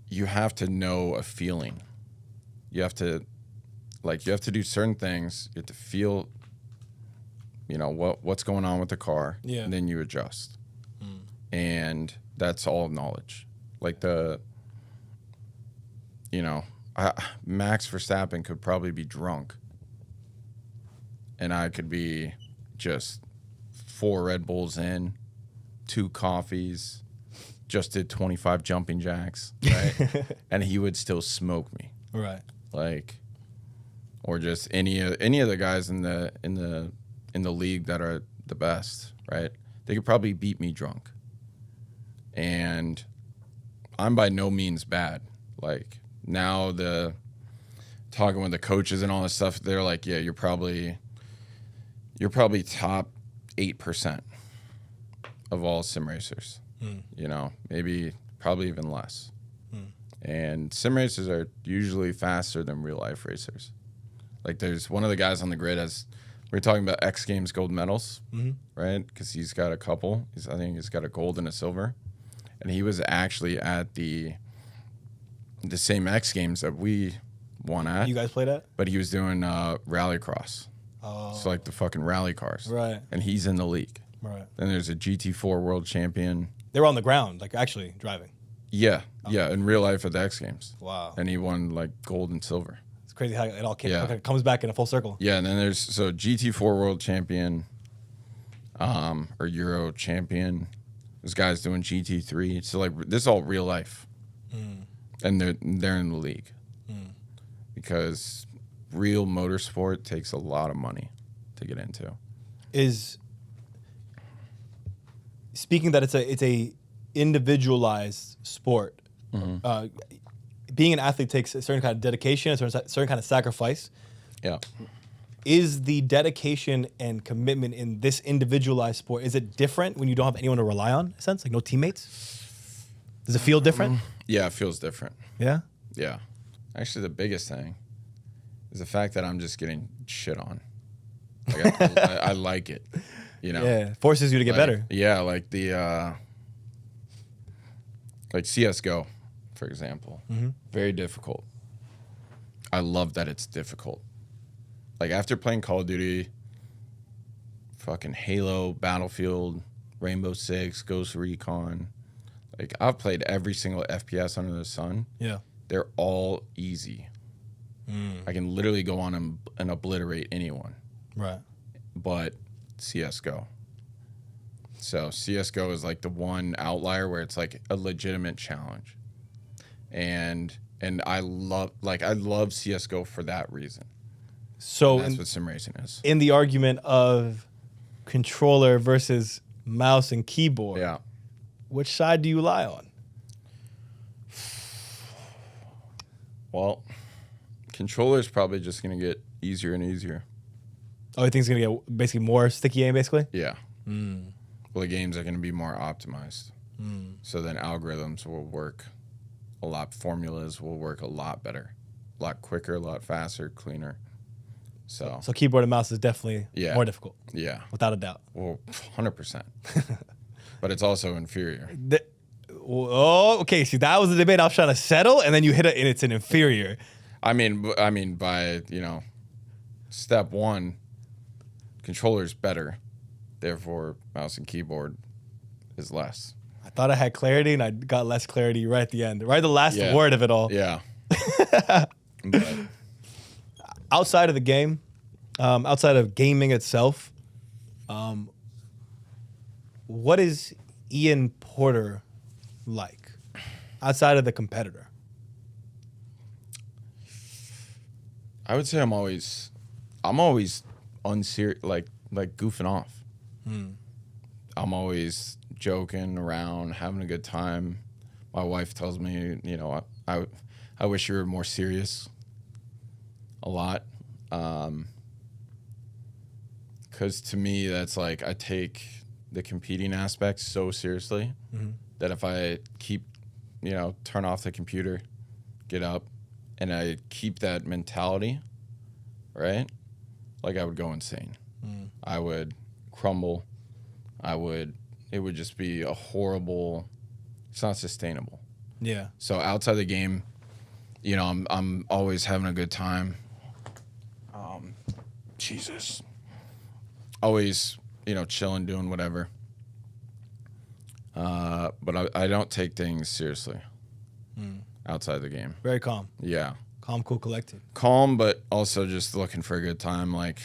you have to know a feeling. You have to do certain things. You have to feel, what's going on with the car. Yeah. And then you adjust. And that's all knowledge. Like Max Verstappen could probably be drunk. And I could be just 4 Red Bulls in, 2 coffees, just did 25 jumping jacks, right? And he would still smoke me. Right. Like, or just any of the guys in the league that are the best, right? They could probably beat me drunk. And I'm by no means bad. Like, now talking with the coaches and all this stuff, they're like, yeah, you're probably top 8% of all sim racers. Maybe probably even less. And sim racers are usually faster than real life racers. Like, there's one of the guys on the grid we're talking about X Games gold medals, right? Because he's got a couple. I think he's got a gold and a silver. And he was actually at the same X Games that we won at. You guys played at? But he was doing rallycross. Oh. So like the fucking rally cars. Right. And he's in the league. Right. Then there's a GT4 world champion. They were on the ground, like actually driving. Yeah. Yeah, in real life at the X Games. Wow. And he won like gold and silver. It's crazy how it all comes back in a full circle. Yeah, and then there's GT4 world champion or Euro champion. There's guys doing GT3. So like this is all real life. And they're in the league. Because real motorsport takes a lot of money to get into. Speaking that it's a individualized sport. Being an athlete takes a certain kind of dedication, a certain kind of sacrifice. Yeah. Is the dedication and commitment in this individualized sport, is it different when you don't have anyone to rely on, in a sense? Like no teammates? Does it feel different? Yeah, it feels different. Yeah? Yeah. Actually, the biggest thing is the fact that I'm just getting shit on. Like, I like it, Yeah, it forces you to get better. Yeah, like like CSGO, for example. Very difficult. I love that it's difficult. Like, after playing Call of Duty, fucking Halo, Battlefield, Rainbow Six, Ghost Recon, like, I've played every single FPS under the sun. Yeah. They're all easy. I can literally go on and obliterate anyone. Right. But CSGO. So CSGO is like the one outlier where it's like a legitimate challenge. And I love CSGO for that reason. So that's what sim racing is. In the argument of controller versus mouse and keyboard, Yeah. which side do you lie on? Well, controller is probably just going to get easier and easier. Oh, you think it's going to get basically more sticky aim, basically? Yeah. Well, the games are going to be more optimized. So then algorithms will work a lot. Formulas will work a lot better, a lot quicker, a lot faster, cleaner. So keyboard and mouse is definitely more difficult. Yeah. Without a doubt. Well, 100%. But it's also inferior. Okay. See, that was the debate I was trying to settle, and then you hit it, and it's an inferior. I mean, by step one, controller's better, therefore mouse and keyboard is less. I thought I had clarity, and I got less clarity right at the end, right at the last word of it all. Yeah. But Outside of the game, outside of gaming itself, what is Ian Porter like outside of the competitor? I would say I'm always unserious, like goofing off. I'm always joking around, having a good time. My wife tells me, I wish you were more serious. A lot. Because to me, that's like, I take the competing aspect so seriously that if I keep, turn off the computer, get up, and I keep that mentality, right? Like I would go insane. I would crumble. It would just be a horrible, it's not sustainable. Yeah. So outside the game, I'm always having a good time. Jesus. Always, chilling, doing whatever. But I don't take things seriously outside the game. Very calm. Yeah. Calm, cool, collected. Calm, but also just looking for a good time. Like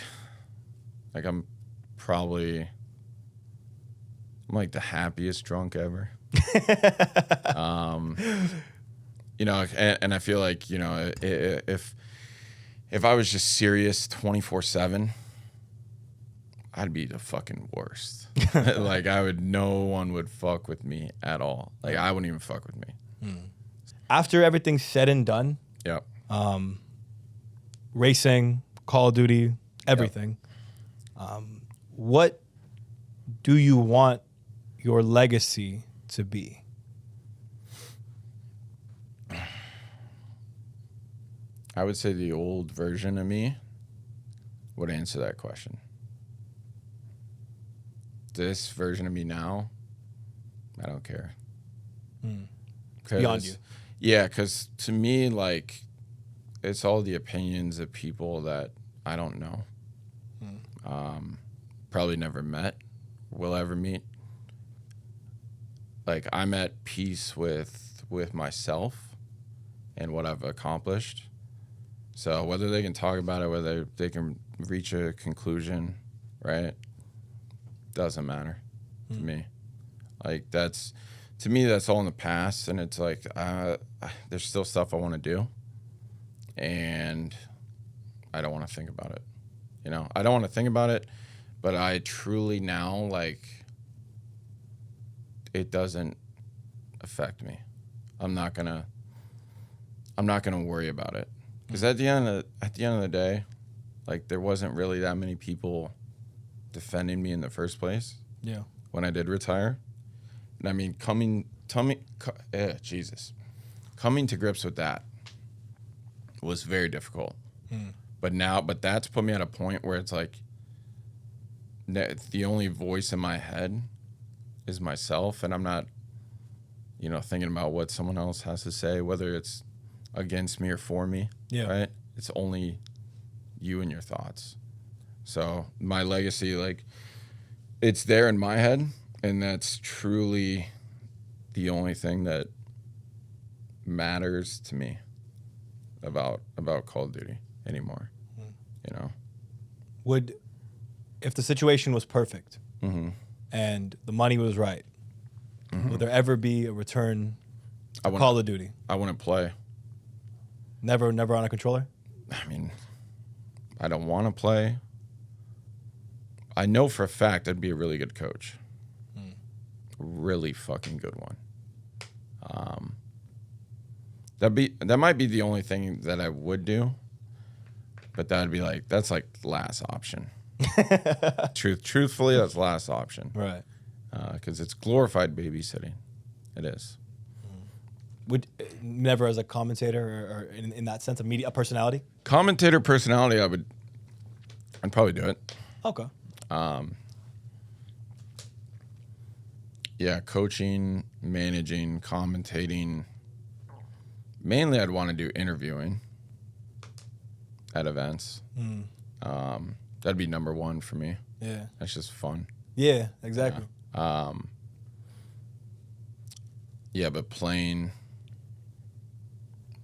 I'm like the happiest drunk ever. And I feel like, if I was just serious 24/7, I'd be the fucking worst. Like no one would fuck with me at all. Like I wouldn't even fuck with me. After everything's said and done, Yep. Racing, Call of Duty, everything. What do you want your legacy to be? I would say the old version of me would answer that question. This version of me now, I don't care. Beyond you. Yeah, because to me, like, it's all the opinions of people that I don't know. Probably never met, will ever meet. Like, I'm at peace with myself and what I've accomplished. So whether they can talk about it, whether they can reach a conclusion, right, doesn't matter to me. Like to me, that's all in the past, and it's like there's still stuff I want to do, and I don't want to think about it. I don't want to think about it, but I truly now, like, it doesn't affect me. I'm not gonna worry about it. Because at the end of the day, like, there wasn't really that many people defending me in the first place. Yeah. When I did retire, and I mean, coming to grips with that was very difficult. But that's put me at a point where it's like the only voice in my head is myself, and I'm not, thinking about what someone else has to say, whether it's against me or for me. Yeah. Right? It's only you and your thoughts. So my legacy, like, it's there in my head, and that's truly the only thing that matters to me about Call of Duty anymore. If the situation was perfect and the money was right, would there ever be a return to Call of Duty? I wouldn't play. Never on a controller? I mean, I don't want to play. I know for a fact I'd be a really good coach. Really fucking good one. That might be the only thing that I would do, but that's like last option. Truthfully, that's last option. Right. Because it's glorified babysitting. It is. Would never as a commentator or in that sense, a media personality? Commentator personality, I'd probably do it. Okay. Yeah, coaching, managing, commentating. Mainly, I'd want to do interviewing at events. That'd be number one for me. Yeah. That's just fun. Yeah, exactly. Yeah, but playing.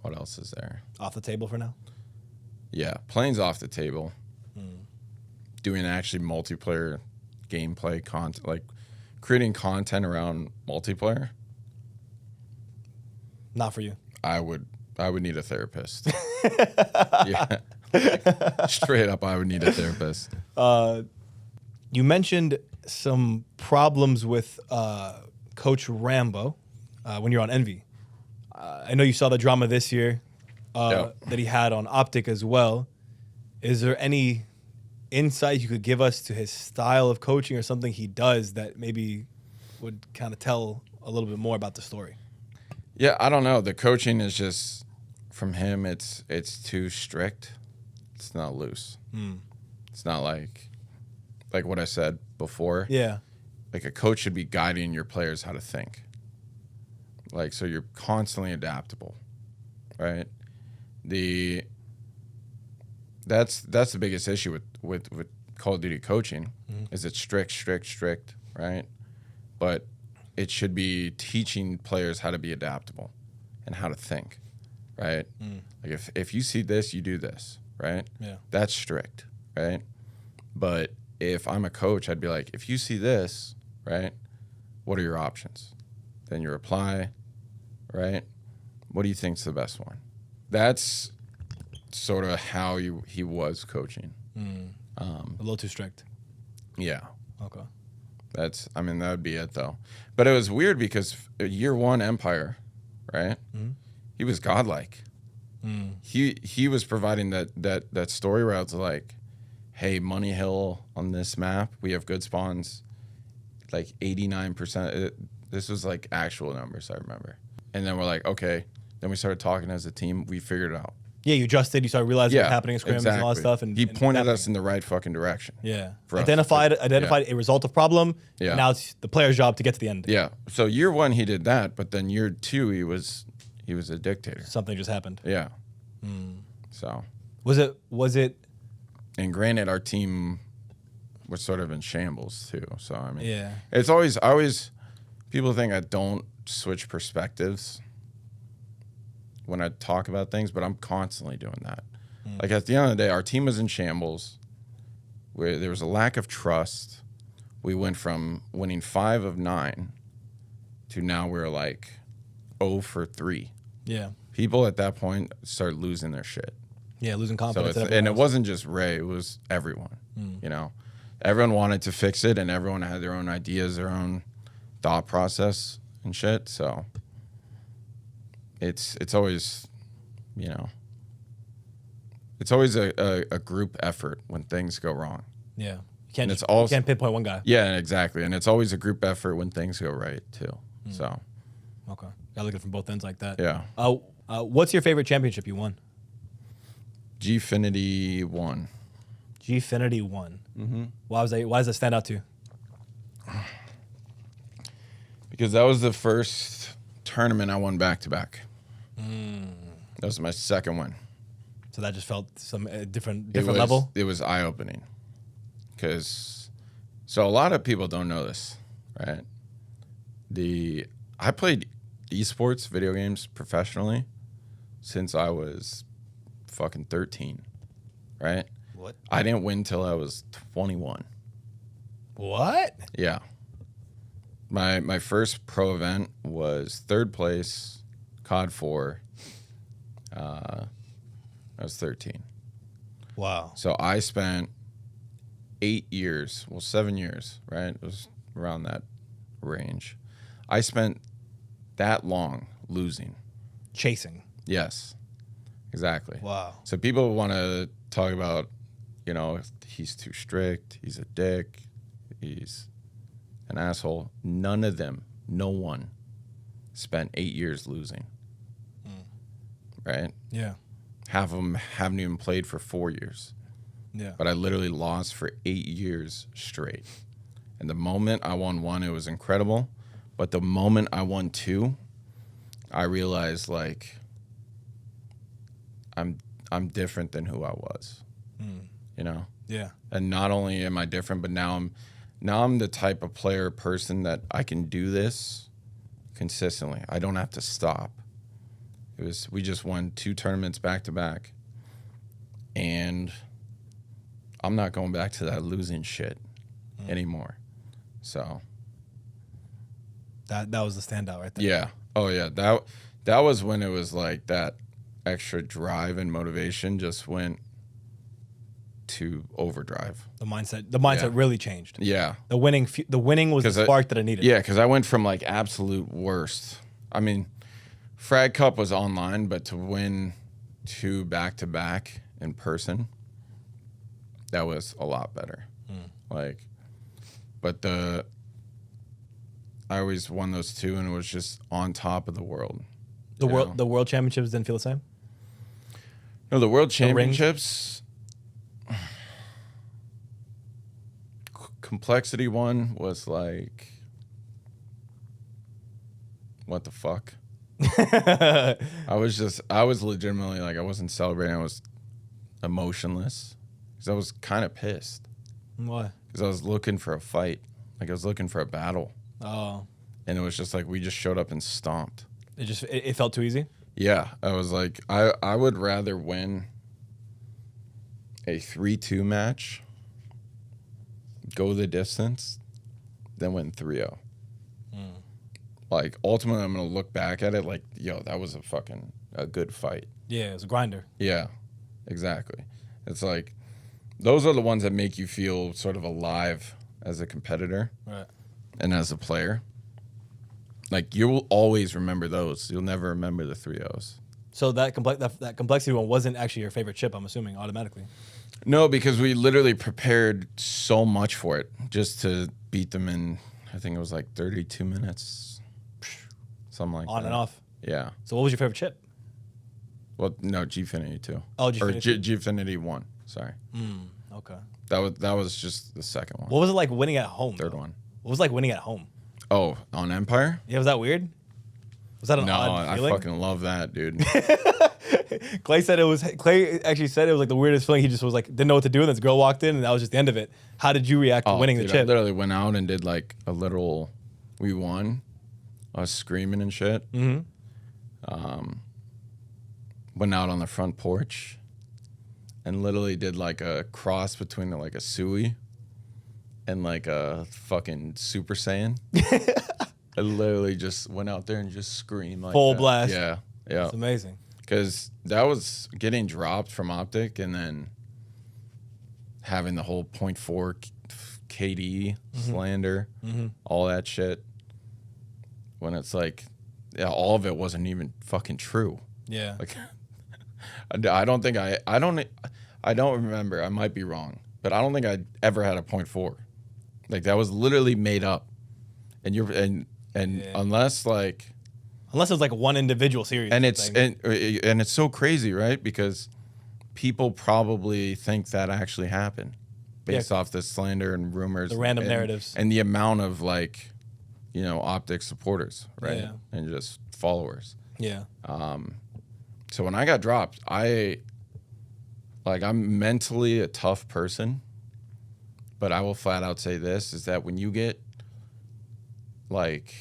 What else is there? Off the table for now? Yeah, playing's off the table. Doing actually multiplayer gameplay content, like creating content around multiplayer. Not for you. I would need a therapist. Yeah. Straight up, I would need a therapist. You mentioned some problems with Coach Rambo when you're on Envy. I know you saw the drama this year that he had on OpTic as well. Is there any insight you could give us to his style of coaching or something he does that maybe would kind of tell a little bit more about the story? Yeah, I don't know. The coaching is just, from him, it's too strict. It's not loose. It's not like what I said before. Yeah. Like a coach should be guiding your players how to think. Like, so you're constantly adaptable, right? That's the biggest issue with Call of Duty coaching is it's strict, right? But it should be teaching players how to be adaptable and how to think, right? Like if you see this, you do this, right? Yeah. That's strict, right? But if I'm a coach, I'd be like, if you see this, right, what are your options? Then you reply, right? What do you think's the best one? That's sort of how he was coaching. A little too strict. Yeah. Okay. That would be it though. But it was weird because year one Empire, right? He was godlike. He was providing that story where it's like, hey, Money Hill on this map, we have good spawns, like 89%. This was like actual numbers, I remember. And then we're like, okay. Then we started talking as a team. We figured it out. Yeah, you adjusted. You started realizing what's happening in scrims and all that stuff. And he pointed us in the right fucking direction. Yeah. For identified a result of problem. Yeah. Now it's the player's job to get to the end. Yeah. So year one he did that, but then year two he was a dictator. Something just happened. Yeah. So was it? And granted, our team was sort of in shambles too. So I mean, Yeah. It's always people think I don't switch perspectives when I talk about things, but I'm constantly doing that. Like at the end of the day, our team was in shambles. Where there was a lack of trust. We went from winning 5 of 9 to now we're like 0 for 3. Yeah. People at that point started losing their shit. Yeah, losing So confidence. and it wasn't just Ray; it was everyone. You know, everyone wanted to fix it, and everyone had their own ideas, their own thought process and shit. So it's always, you know, it's always a group effort when things go wrong. Yeah. You it's also, can't pinpoint one guy. Yeah, exactly. And it's always a group effort when things go right too. So Okay. Gotta look at it from both ends like that. yeah. What's your favorite championship you won? Gfinity won. Gfinity won. Why does that stand out to you? Because that was the first tournament I won back-to-back. That was my second one. So that just felt some different level? It was eye-opening. So a lot of people don't know this, right? I played esports, video games, professionally since I was fucking 13, right? What? I didn't win till I was 21. What? Yeah. My first pro event was 3rd place, COD 4. I was 13. Wow. So I spent 7 years, right? It was around that range. I spent that long losing. Chasing. Yes, exactly. Wow. So people want to talk about, you know, he's too strict, he's a dick, he's an asshole. None of them, no one, spent 8 years losing. Right? Yeah. Half of them haven't even played for 4 years. Yeah. But I literally lost for 8 years straight. And the moment I won 1, it was incredible. But the moment I won 2, I realized like I'm different than who I was. You know? Yeah. And not only am I different, but now I'm the type of player person that I can do this consistently. I don't have to stop. We just won 2 tournaments back to back. And I'm not going back to that losing shit anymore. So that was the standout right there. yeah. Oh yeah. That was when it was like that extra drive and motivation just went to overdrive. The mindset really changed. Yeah. The winning was the spark that I needed. Yeah, because I went from like absolute worst. I mean, Frag Cup was online, but to win 2 back-to-back in person, that was a lot better. Like, but I always won those 2, and it was just on top of the world. The world championships didn't feel the same? No, the world championships, complexity one was like, what the fuck? I was legitimately like, I wasn't celebrating. I was emotionless because I was kind of pissed. Why? Because I was looking for a fight. Like I was looking for a battle. Oh. And it was just like, we just showed up and stomped. It felt too easy? Yeah. I was like, I would rather win a 3-2 match, go the distance, than win 3-0. Like, ultimately, I'm going to look back at it like, yo, that was a good fight. Yeah, it was a grinder. Yeah, exactly. It's like, those are the ones that make you feel sort of alive as a competitor. Right. And as a player. Like, you'll always remember those. You'll never remember the 3-0s. So that complexity one wasn't actually your favorite chip, I'm assuming, automatically. No, because we literally prepared so much for it just to beat them in, I think it was like 32 minutes. Something like that. On and off. Yeah. So what was your favorite chip? Well, no, Gfinity 2. Oh, Gfinity 2? Or Gfinity 1, sorry. Okay. That was just the second one. What was it like winning at home? Third one. What was it like winning at home? Oh, on Empire? Yeah, was that weird? Was that an odd feeling? I fucking love that, dude. Clay actually said it was like the weirdest feeling. He just was like, didn't know what to do, and this girl walked in, and that was just the end of it. How did you react to winning the chip? I literally went out and did like a little, we won. I was screaming and shit. Went out on the front porch and literally did like a cross between like a Sui and like a fucking Super Saiyan. I literally just went out there and just screamed like full that. blast. Yeah. Yeah. That's amazing. Because that was getting dropped from OpTic and then having the whole 0.4 KD slander, all that shit. When it's like, yeah, all of it wasn't even fucking true. Yeah. Like, I don't remember. I might be wrong, but I don't think I ever had a 0.4. Like that was literally made up. And unless it was like one individual series. And it's so crazy, right? Because people probably think that actually happened based off the slander and rumors, the random narratives, and the amount of like, you know, OpTic supporters, right? Yeah. And just followers. Yeah. So when I got dropped, I'm mentally a tough person, but I will flat out say this, is that when you get like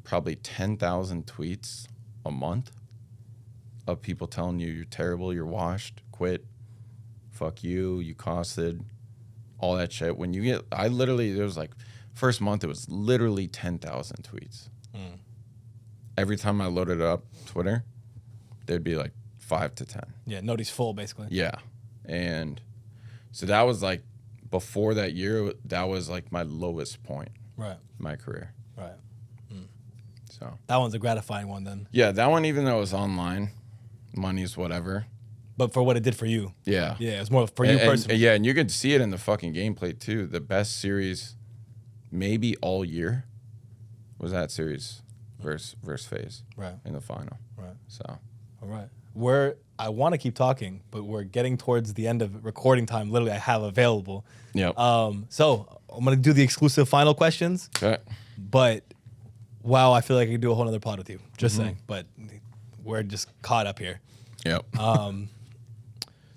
probably 10,000 tweets a month of people telling you you're terrible, you're washed, quit, fuck you, you costed, all that shit. When you get, there was like, first month, it was literally 10,000 tweets. Every time I loaded up Twitter, there'd be like 5 to 10. Yeah, nobody's full, basically. Yeah. And so that was like, before that year, that was like my lowest point in my career. Right. So that one's a gratifying one then. Yeah, that one, even though it was online, money's whatever. But for what it did for you. Yeah. Yeah, it's more for you personally. Yeah, and you could see it in the fucking gameplay too. The best series maybe all year was that series versus FaZe in the final. Right. So. All right. I want to keep talking, but we're getting towards the end of recording time. Literally, I have available. Yep. So I'm gonna do the exclusive final questions. Okay. But wow, I feel like I could do a whole other pod with you. Just saying. But we're just caught up here. Yep.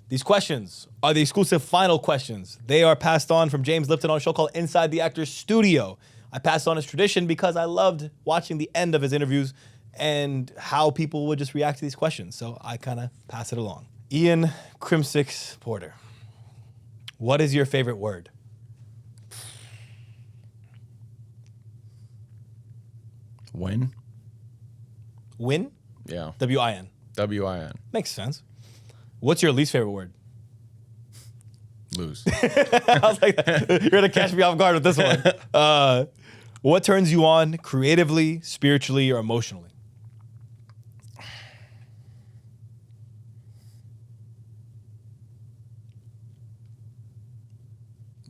These questions are the exclusive final questions. They are passed on from James Lipton on a show called Inside the Actors Studio. I passed on his tradition because I loved watching the end of his interviews and how people would just react to these questions. So I kind of pass it along. Ian Crimsix Porter, what is your favorite word? Win. Win? Yeah. W-I-N. W-I-N. Makes sense. What's your least favorite word? Lose. I was like, you're going to catch me off guard with this one. What turns you on creatively, spiritually, or emotionally?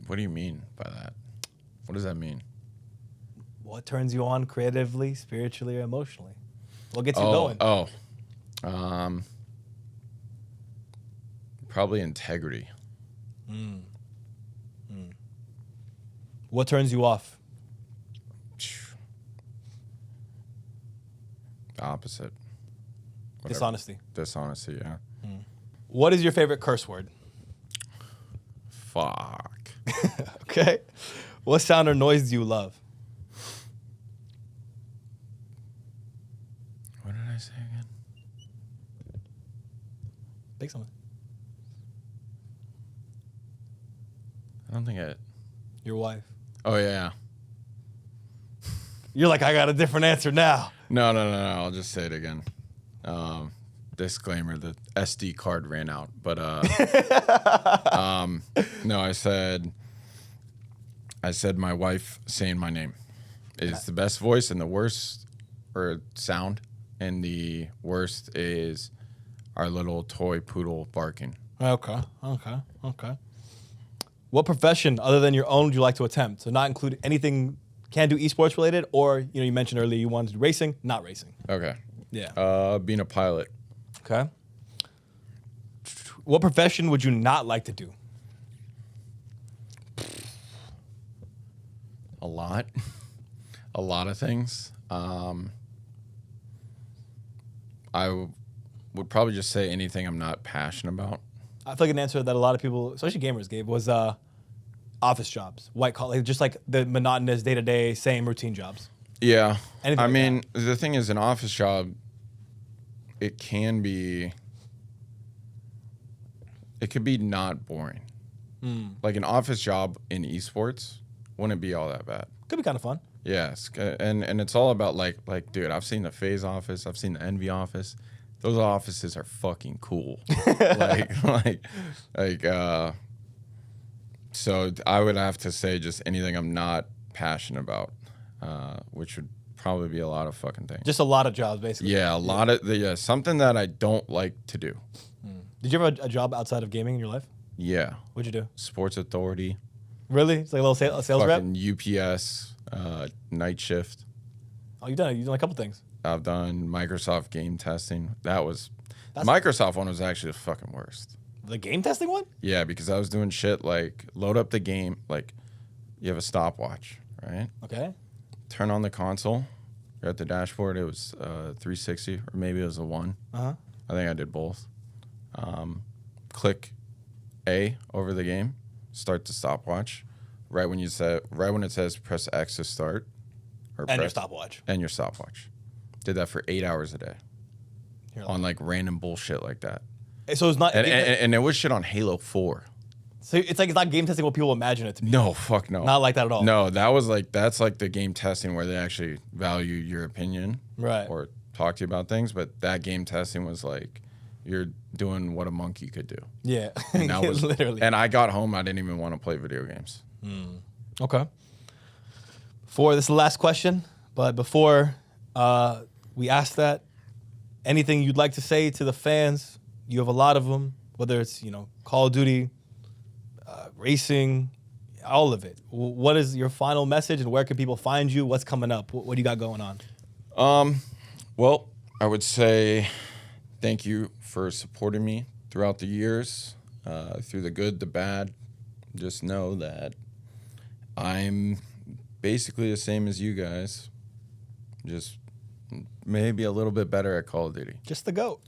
What do you mean by that? What does that mean? What turns you on creatively, spiritually, or emotionally? What gets you going? Probably integrity. What turns you off? The opposite. Whatever. Dishonesty. Dishonesty, yeah. What is your favorite curse word? Fuck. Okay. What sound or noise do you love? What did I say again? Pick something. I don't think Your wife. Oh, yeah. You're like, I got a different answer now. No. I'll just say it again. Disclaimer: the SD card ran out. But no, I said my wife saying my name is the best voice, and the worst or sound, and the worst is our little toy poodle barking. Okay. What profession other than your own would you like to attempt? So not include anything can do esports related, or you mentioned earlier you wanted to do racing, not racing. Okay. Yeah. Being a pilot. Okay. What profession would you not like to do? A lot of things. I would probably just say anything I'm not passionate about. I feel like an answer that a lot of people, especially gamers, gave was office jobs, white collar, just like the monotonous day-to-day, same routine jobs. Yeah. Anything I like mean, the thing is, an office job, it could be not boring. Like an office job in esports wouldn't be all that bad. Could be kind of fun. Yes, and it's all about like, dude, I've seen the FaZe office, I've seen the Envy office. Those offices are fucking cool. So I would have to say just anything I'm not passionate about, which would probably be a lot of fucking things. Just a lot of jobs, basically. Yeah, something that I don't like to do. Did you ever have a job outside of gaming in your life? Yeah. What'd you do? Sports Authority. Really? It's like a little sales rep? Fucking UPS, night shift. Oh, you've done a couple things. I've done Microsoft game testing. Microsoft one was actually the fucking worst. The game testing one? Yeah, because I was doing shit like load up the game, like you have a stopwatch, right? Okay. Turn on the console. You're at the dashboard. It was 360, or maybe it was a 1. Uh-huh. I think I did both. Click A over the game, start the stopwatch. Right when it says press X to start. Your stopwatch. And your stopwatch. Did that for 8 hours a day. On like random bullshit like that. So it's not, and it was shit on Halo 4. So it's not game testing what people imagine it to be. No, fuck no. Not like that at all. No, that's like the game testing where they actually value your opinion, right? Or talk to you about things. But that game testing was like you're doing what a monkey could do. Yeah, and that was literally. And I got home, I didn't even want to play video games. Okay. This is the last question, but before we ask that, anything you'd like to say to the fans? You have a lot of them, whether it's Call of Duty, racing, all of it. What is your final message, and where can people find you? What's coming up? What do you got going on? Well, I would say thank you for supporting me throughout the years, through the good, the bad. Just know that I'm basically the same as you guys, just maybe a little bit better at Call of Duty. Just the GOAT.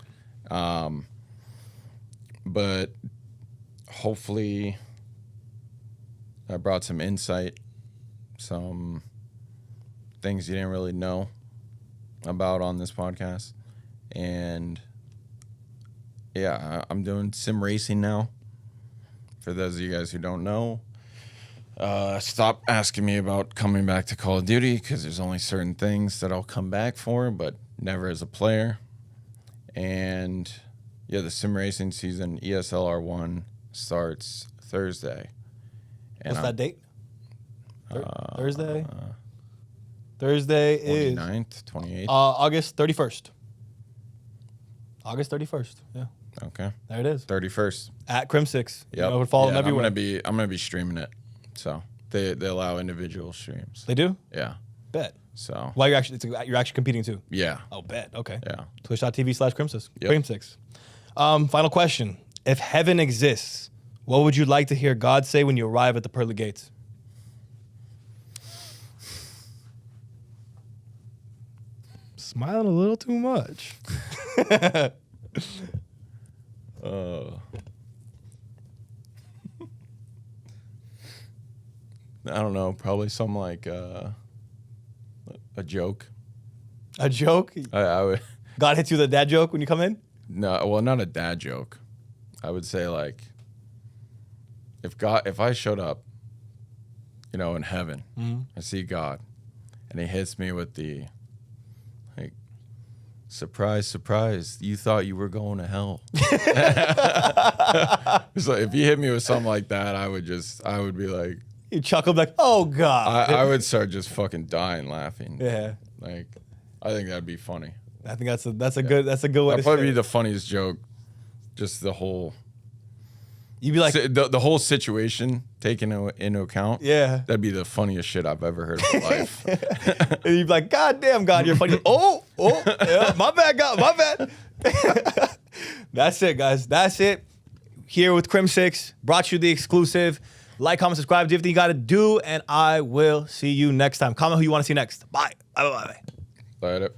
But hopefully I brought some insight, some things you didn't really know about on this podcast. And yeah, I'm doing sim racing now. For those of you guys who don't know, stop asking me about coming back to Call of Duty because there's only certain things that I'll come back for, but never as a player. And yeah, the sim racing season, ESLR1, starts Thursday. And What's that date? Thursday? Thursday is 29th, 28th. August 31st. August 31st. Yeah. Okay. There it is. 31st. At Crimsix. Yep. You know, follow them I'm everywhere. gonna be streaming it. So they allow individual streams. They do? Yeah. Bet. So Well, you're actually competing too. yeah. Oh, bet. Okay. Yeah. Twitch.tv/Crimsix. Yep. Crimsix. Final question. If heaven exists, what would you like to hear God say when you arrive at the pearly gates? Smiling a little too much. I don't know. Probably some like a joke. A joke? I would God hits you with a dad joke when you come in? no. Well, not a dad joke. I would say like if I showed up, you know, in heaven, I see God, and He hits me with the like, surprise, surprise! You thought you were going to hell. So if you hit me with something like that, I would be like, You chuckle like, oh, God. I would start just fucking dying laughing. Yeah. Like, I think that'd be funny. I think that's a good way That'd to probably say be it. the funniest joke. Just the whole You'd be like, the whole situation taken into account. yeah. That'd be the funniest shit I've ever heard in my life. And you'd be like, God damn, God, you're funny. Oh, yeah, my bad, God, my bad. That's it, guys. That's it. Here with Crimsix, brought you the exclusive. Like, comment, subscribe, do everything you got to do, and I will see you next time. Comment who you want to see next. Bye. Bye, bye, bye. Later.